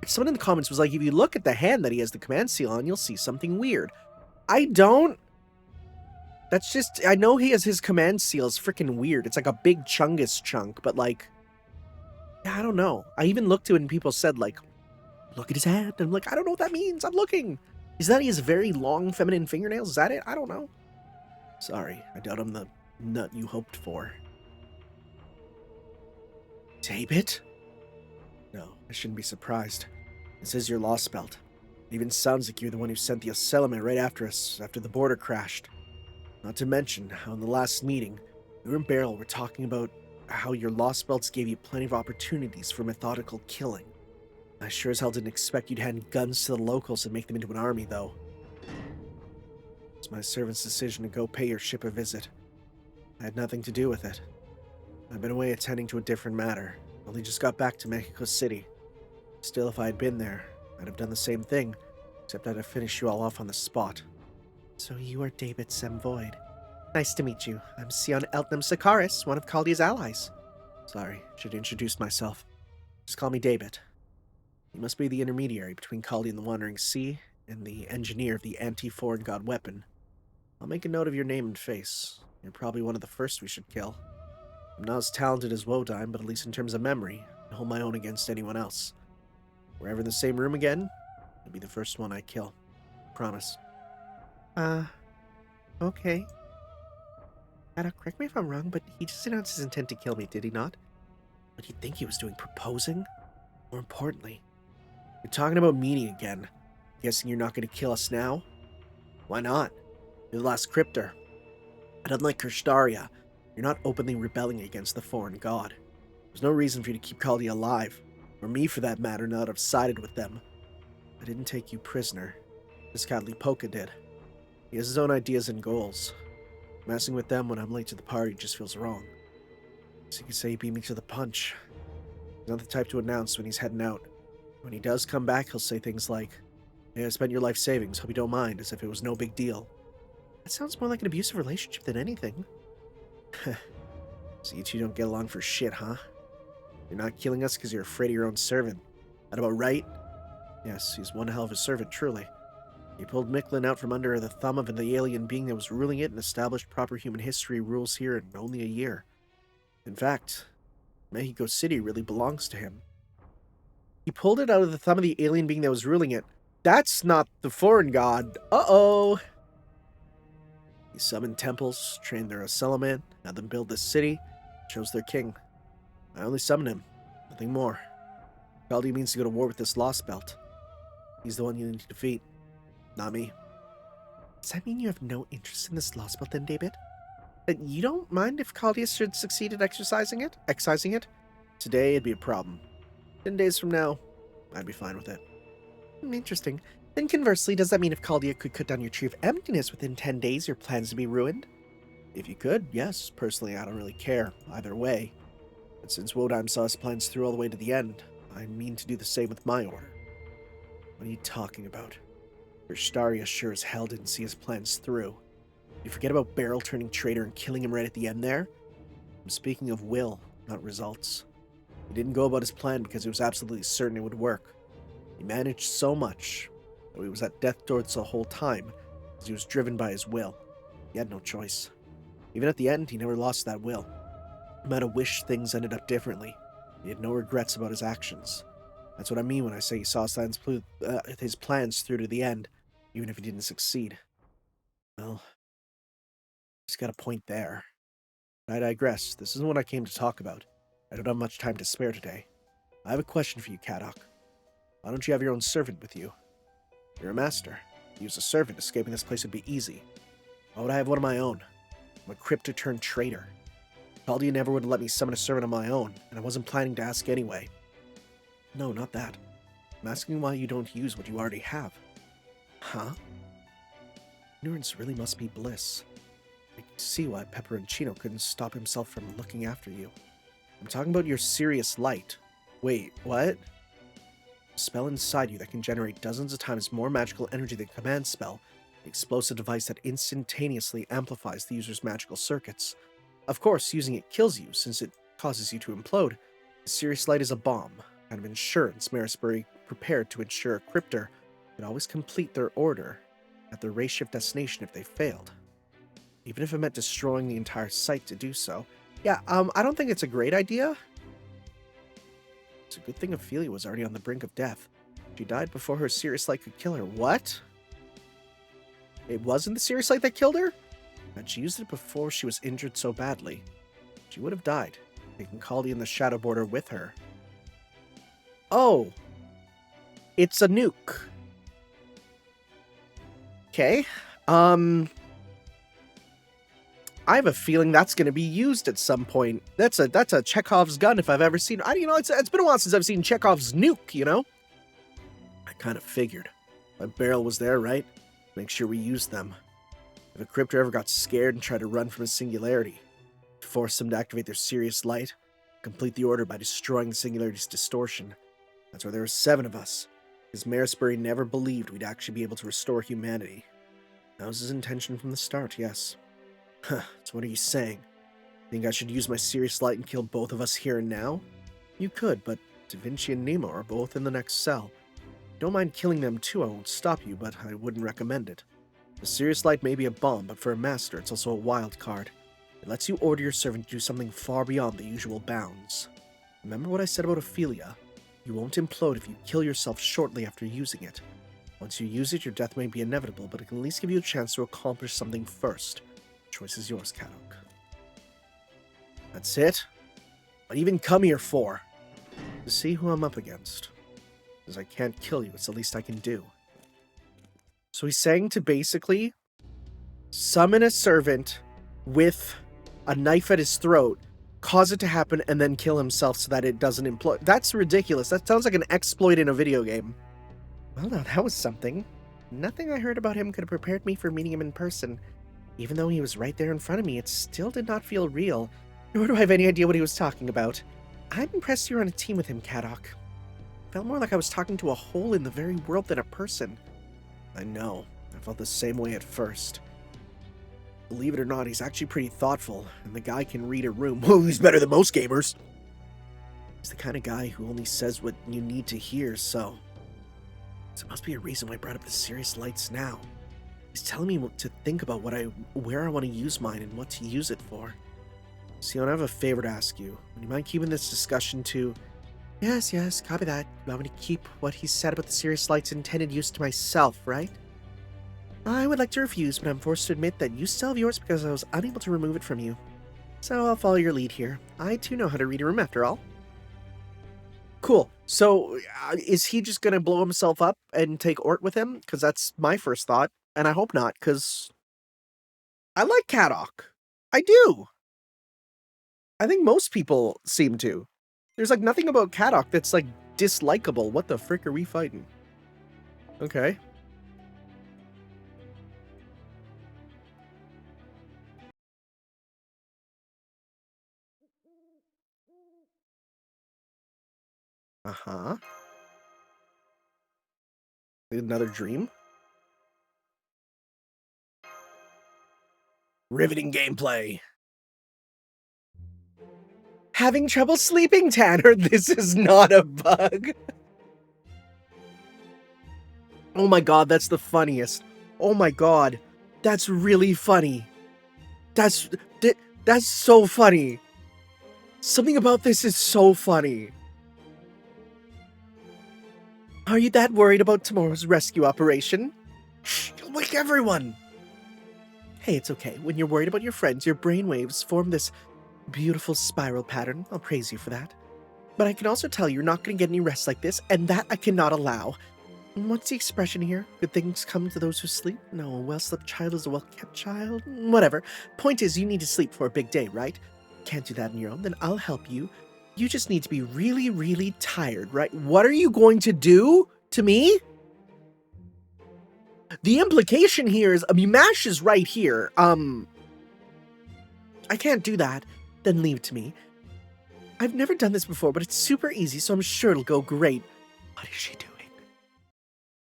Someone in the comments was like, if you look at the hand that he has the command seal on, you'll see something weird. I don't. That's just, I know he has his command seal is freaking weird. It's like a big Chungus chunk, but like, yeah, I don't know. I even looked to it and people said, like, look at his hand. And I'm like, I don't know what that means. I'm looking. Is that he has very long feminine fingernails? Is that it? I don't know. Sorry, I doubt I'm the nut you hoped for. Daybit? No, I shouldn't be surprised. This is your Lostbelt. It even sounds like you're the one who sent the Ocelomate right after us, after the border crashed. Not to mention how in the last meeting, you and Beryl were talking about how your Lostbelts gave you plenty of opportunities for methodical killing. I sure as hell didn't expect you'd hand guns to the locals and make them into an army, though. It's my servant's decision to go pay your ship a visit. I had nothing to do with it. I've been away attending to a different matter. Only just got back to Mexico City. Still, if I had been there, I'd have done the same thing, except I'd have finished you all off on the spot. So you are David Semvoid. Nice to meet you. I'm Sion Eltnam Sakaris, one of Kaldia's allies. Sorry, should introduce myself. Just call me Daybit. You must be the intermediary between Kaldi and the Wandering Sea, and the engineer of the anti-foreign god weapon. I'll make a note of your name and face. You're probably one of the first we should kill. I'm not as talented as Wodime, but at least in terms of memory, I hold my own against anyone else. If we're ever in the same room again, you'll be the first one I kill. Promise. Okay. Adam, correct me if I'm wrong, but he just announced his intent to kill me, did he not? What do you think he was doing, proposing? More importantly, you're talking about meaning again. Guessing you're not going to kill us now? Why not? You're the last cryptor. And unlike Kirshdaria, you're not openly rebelling against the foreign god. There's no reason for you to keep Kaldi alive, or me for that matter, now that I've sided with them. I didn't take you prisoner. This Kadli Poka did. He has his own ideas and goals. Messing with them when I'm late to the party just feels wrong. So you could say he beat me to the punch. He's not the type to announce when he's heading out. When he does come back, he'll say things like, "Hey, I spent your life savings, hope you don't mind," as if it was no big deal. That sounds more like an abusive relationship than anything. So you two don't get along for shit, huh? You're not killing us because you're afraid of your own servant. That about right? Yes, he's one hell of a servant, truly. He pulled Mictlān out from under the thumb of the alien being that was ruling it and established proper human history rules here in only a year. In fact, Mexico City really belongs to him. He pulled it out of the thumb of the alien being that was ruling it. That's not the foreign god. Uh-oh! He summoned temples, trained their Ocelomate, had them build this city, chose their king. I only summoned him, nothing more. Kaldi means to go to war with this Lostbelt. He's the one you need to defeat, not me. Does that mean you have no interest in this Lostbelt then, David? You don't mind if Kaldi should succeed at excising it? Today, it'd be a problem. 10 days from now, I'd be fine with it. Interesting. Then conversely, does that mean if Kaldia could cut down your tree of emptiness within 10 days, your plans to be ruined? If you could, yes. Personally, I don't really care. Either way. But since Wodime saw his plans through all the way to the end, I mean to do the same with my order. What are you talking about? Kirshdaria sure as hell didn't see his plans through. You forget about Beryl turning traitor and killing him right at the end there? I'm speaking of will, not results. He didn't go about his plan because he was absolutely certain it would work. He managed so much, though he was at death's door the whole time, because he was driven by his will. He had no choice. Even at the end, he never lost that will. He might have wished things ended up differently. He had no regrets about his actions. That's what I mean when I say he saw his plans through to the end, even if he didn't succeed. Well, he's got a point there. But I digress. This isn't what I came to talk about. I don't have much time to spare today. I have a question for you, Kadok. Why don't you have your own servant with you? You're a master. To use a servant, escaping this place would be easy. Why would I have one of my own? I'm a crypto-turned-traitor. Kaldia never would have let me summon a servant of my own, and I wasn't planning to ask anyway. No, not that. I'm asking why you don't use what you already have. Huh? Ignorance really must be bliss. I can see why Pepperoncino couldn't stop himself from looking after you. I'm talking about your serious light. Wait, what? A spell inside you that can generate dozens of times more magical energy than command spell. An explosive device that instantaneously amplifies the user's magical circuits. Of course, using it kills you, since it causes you to implode. The serious light is a bomb, kind of insurance Marisbury prepared to ensure a cryptor could always complete their order at their race shift destination if they failed. Even if it meant destroying the entire site to do so. Yeah, I don't think it's a great idea. It's a good thing Ophelia was already on the brink of death. She died before her Sirius Light could kill her. What? It wasn't the Sirius Light that killed her? Had she used it before she was injured so badly, she would have died, taking Kaldi and the Shadow Border with her. Oh! It's a nuke. Okay. I have a feeling that's going to be used at some point. That's a Chekhov's gun if I've ever seen. It's been a while since I've seen Chekhov's nuke. You know. I kind of figured. My barrel was there, right? Make sure we use them. If a cryptor ever got scared and tried to run from a singularity, force them to activate their Sirius light, complete the order by destroying the singularity's distortion. That's why there were 7 of us, because Marisbury never believed we'd actually be able to restore humanity. That was his intention from the start, yes. Huh, so what are you saying? Think I should use my Sirius light and kill both of us here and now? You could, but Da Vinci and Nemo are both in the next cell. Don't mind killing them too, I won't stop you, but I wouldn't recommend it. The Sirius light may be a bomb, but for a master, it's also a wild card. It lets you order your servant to do something far beyond the usual bounds. Remember what I said about Ophelia? You won't implode if you kill yourself shortly after using it. Once you use it, your death may be inevitable, but it can at least give you a chance to accomplish something first. The choice is yours, Tlaloc. That's it? What even come here for? To see who I'm up against. Because I can't kill you, it's the least I can do. So he's saying to basically summon a servant with a knife at his throat, cause it to happen, and then kill himself so that it doesn't implode. That's ridiculous. That sounds like an exploit in a video game. Well, now that was something. Nothing I heard about him could have prepared me for meeting him in person. Even though he was right there in front of me, it still did not feel real. Nor do I have any idea what he was talking about. I'm impressed you're on a team with him, Tlaloc. Felt more like I was talking to a hole in the very world than a person. I know. I felt the same way at first. Believe it or not, he's actually pretty thoughtful, and the guy can read a room. Well, he's better than most gamers. He's the kind of guy who only says what you need to hear, so there must be a reason why I brought up the Sirius lights now. He's telling me what to think about where I want to use mine and what to use it for. Sion, I have a favor to ask you. Would you mind keeping this discussion to... Yes, copy that. You want me to keep what he said about the Sirius light's intended use to myself, right? I would like to refuse, but I'm forced to admit that you still have yours because I was unable to remove it from you. So I'll follow your lead here. I too know how to read a room after all. Cool. So is he just going to blow himself up and take Ort with him? Because that's my first thought. And I hope not, because I like Tlaloc. I do. I think most people seem to. There's like nothing about Tlaloc that's like dislikable. What the frick are we fighting? Okay. Uh-huh. Another dream? Riveting gameplay. Having trouble sleeping, Tanner? This is not a bug. Oh my god, that's the funniest. Oh my god. That's really funny. That's so funny. Something about this is so funny. Are you that worried about tomorrow's rescue operation? Shh, you'll wake everyone. Hey, it's okay. When you're worried about your friends, your brainwaves form this beautiful spiral pattern. I'll praise you for that. But I can also tell you're not going to get any rest like this, and that I cannot allow. What's the expression here? Good things come to those who sleep? No, a well-slept child is a well-kept child? Whatever. Point is, you need to sleep for a big day, right? Can't do that on your own, then I'll help you. You just need to be really, really tired, right? What are you going to do to me? The implication here is, Mash is right here. I can't do that. Then leave it to me. I've never done this before, but it's super easy, so I'm sure it'll go great. What is she doing?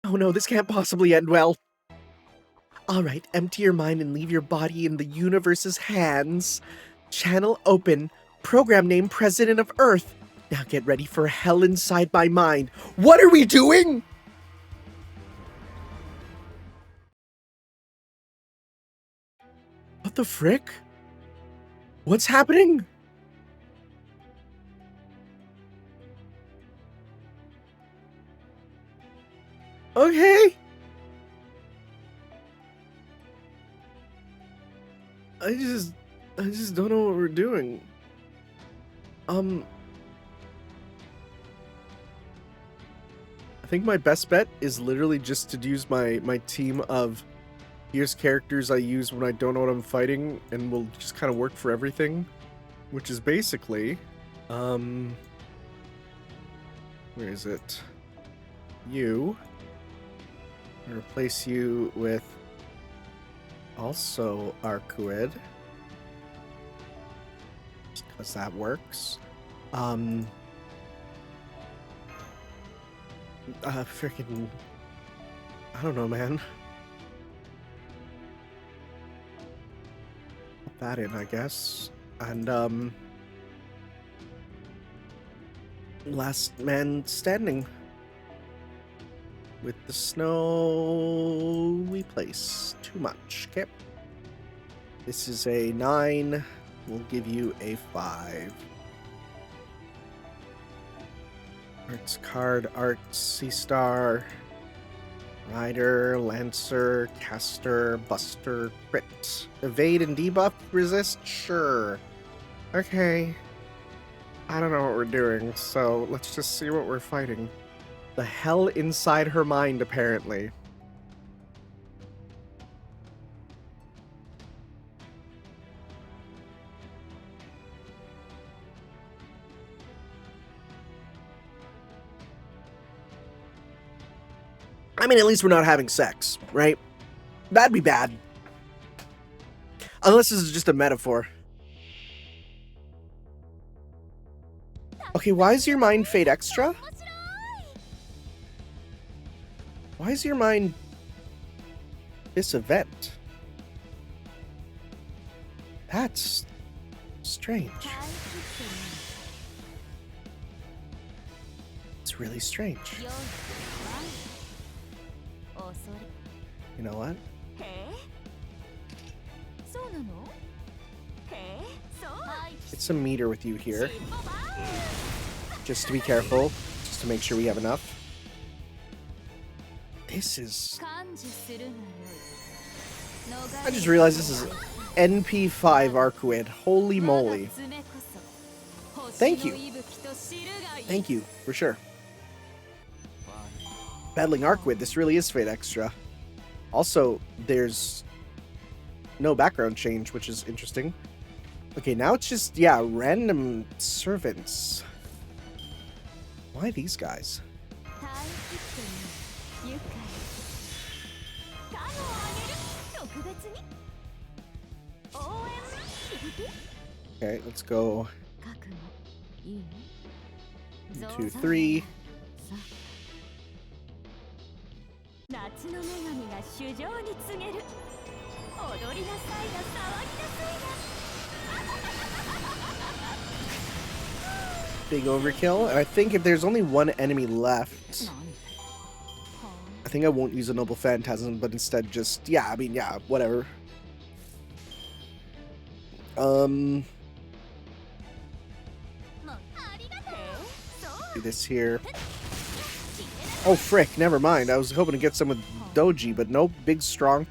Oh no, this can't possibly end well. Alright, empty your mind and leave your body in the universe's hands. Channel open. Program name President of Earth. Now get ready for hell inside my mind. What are we doing? What the frick? What's happening? Okay. I just don't know what we're doing. I think my best bet is literally just to use my team of Here's characters I use when I don't know what I'm fighting and will just kind of work for everything. Which is basically, where is it? You. I'm gonna replace you with also Arcuid. Because that works. Freaking, I don't know, man. Put that in, I guess. And, last man standing. With the snowy place. Too much. Okay. This is a 9. We'll give you a 5. Arts card, Arts, Sea Star, Rider, Lancer, Caster, Buster, Crit. Evade and debuff, resist? Sure. Okay. I don't know what we're doing, so let's just see what we're fighting. The hell inside her mind, apparently. I mean, at least we're not having sex, right? That'd be bad. Unless this is just a metaphor. Okay, why is your mind Fate Extra? Why is your mind this event? That's strange. It's really strange. You know what? It's a meter with you here. Just to be careful. Just to make sure we have enough. This is... I just realized this is NP5 Arcuid. Holy moly. Thank you. Thank you, for sure. Battling Arcuid, this really is Fate Extra. Also, there's no background change, which is interesting. Okay, now it's just, yeah, random servants. Why these guys? Okay, let's go 1, 2, 3. Big overkill. And I think if there's only one enemy left, I think I won't use a Noble Phantasm, but instead just, yeah, I mean, yeah, whatever. Do this here. Oh, frick, never mind. I was hoping to get some with Doji, but nope. Big, strong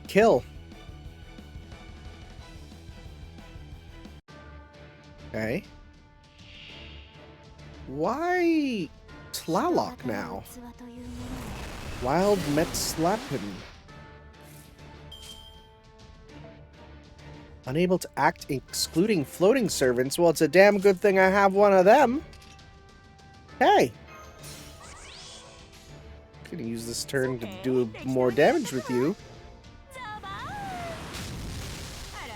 kill. Okay. Why Tlaloc now? Wild Mictlān. Unable to act excluding floating servants. Well, it's a damn good thing I have one of them. Hey. Gonna use this turn to do more damage with you.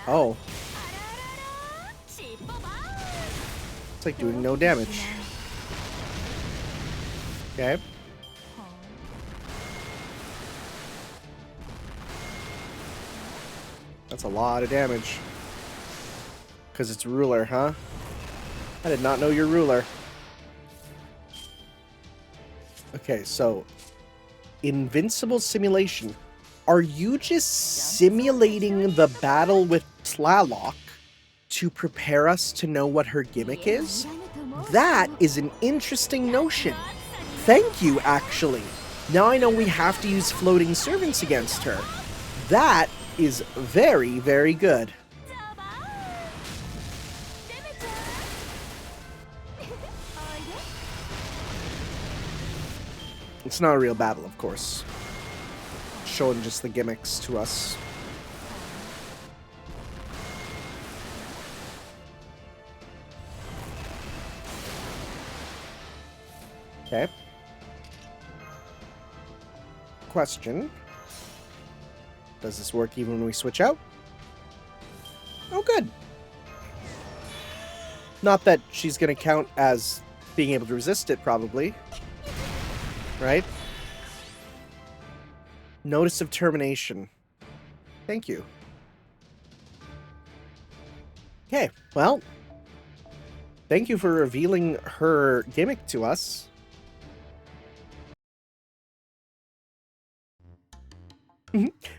Oh. It's like doing no damage. Okay. That's a lot of damage. Because it's ruler, huh? I did not know you're ruler. Okay, so Invincible Simulation. Are you just simulating the battle with Tlaloc to prepare us to know what her gimmick is? That is an interesting notion. Thank you, actually. Now I know we have to use floating servants against her. That is very, very good. It's not a real battle, of course. showing just the gimmicks to us. Okay. Question. Does this work even when we switch out? Oh, good. Not that she's going to count as being able to resist it, probably. Right? Notice of termination. Thank you. Okay, well, thank you for revealing her gimmick to us.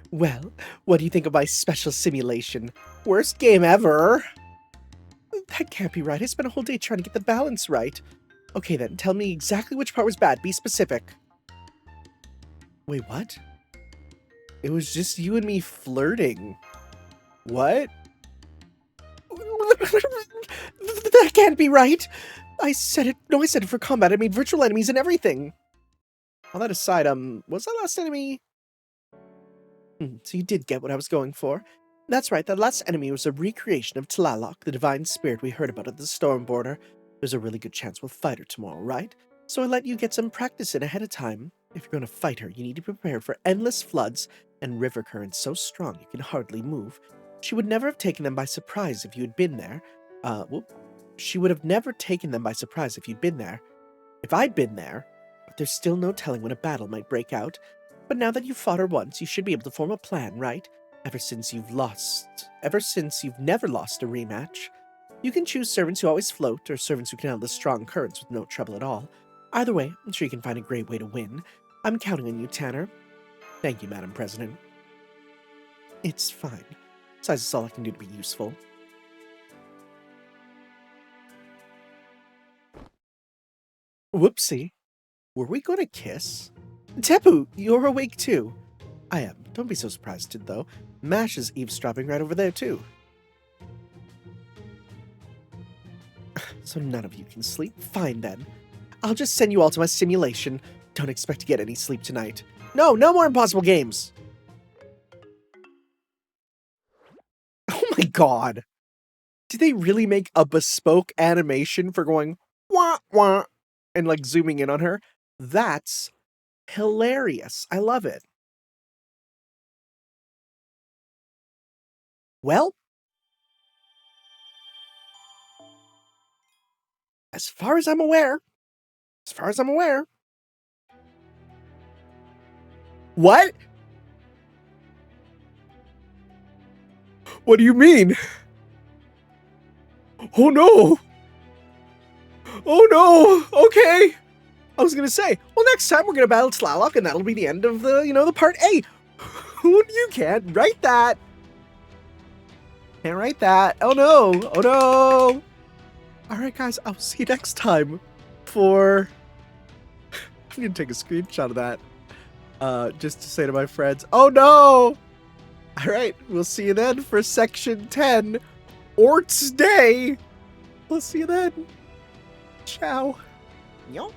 Well, what do you think of my special simulation? Worst game ever! That can't be right. I spent a whole day trying to get the balance right. Okay then, tell me exactly which part was bad. Be specific. Wait, what? It was just you and me flirting. What? That can't be right! I said it. No, I said it for combat. I mean virtual enemies and everything. All that aside, was that last enemy? So you did get what I was going for. That's right, that last enemy was a recreation of Tlaloc, the divine spirit we heard about at the storm border. There's a really good chance we'll fight her tomorrow, right? So I let you get some practice in ahead of time. If you're going to fight her, you need to prepare for endless floods and river currents so strong you can hardly move. She would never have taken them by surprise if you had been there. She would have never taken them by surprise if you'd been there. If I'd been there, but there's still no telling when a battle might break out. But now that you've fought her once, you should be able to form a plan, right? Ever since you've never lost a rematch. You can choose servants who always float, or servants who can handle the strong currents with no trouble at all. Either way, I'm sure you can find a great way to win. I'm counting on you, Tanner. Thank you, Madam President. It's fine. Besides, it's all I can do to be useful. Whoopsie. Were we gonna kiss? Tepu, you're awake too. I am. Don't be so surprised, though. Mash is eavesdropping right over there, too. So none of you can sleep? Fine, then. I'll just send you all to my simulation. Don't expect to get any sleep tonight. No more impossible games! Oh my god! Did they really make a bespoke animation for going wah wah and like zooming in on her? That's hilarious. I love it. Well, as far as I'm aware. What? What do you mean? Oh no! Oh no! Okay! I was gonna say, well, next time we're gonna battle Tlaloc, and that'll be the end of the, the part A. You can't write that! Can't write that. Oh no! Oh no! Alright guys, I'll see you next time for... I'm gonna take a screenshot of that. Just to say to my friends, oh no! Alright, we'll see you then for section 10, Ort's Day! We'll see you then. Ciao. Yo.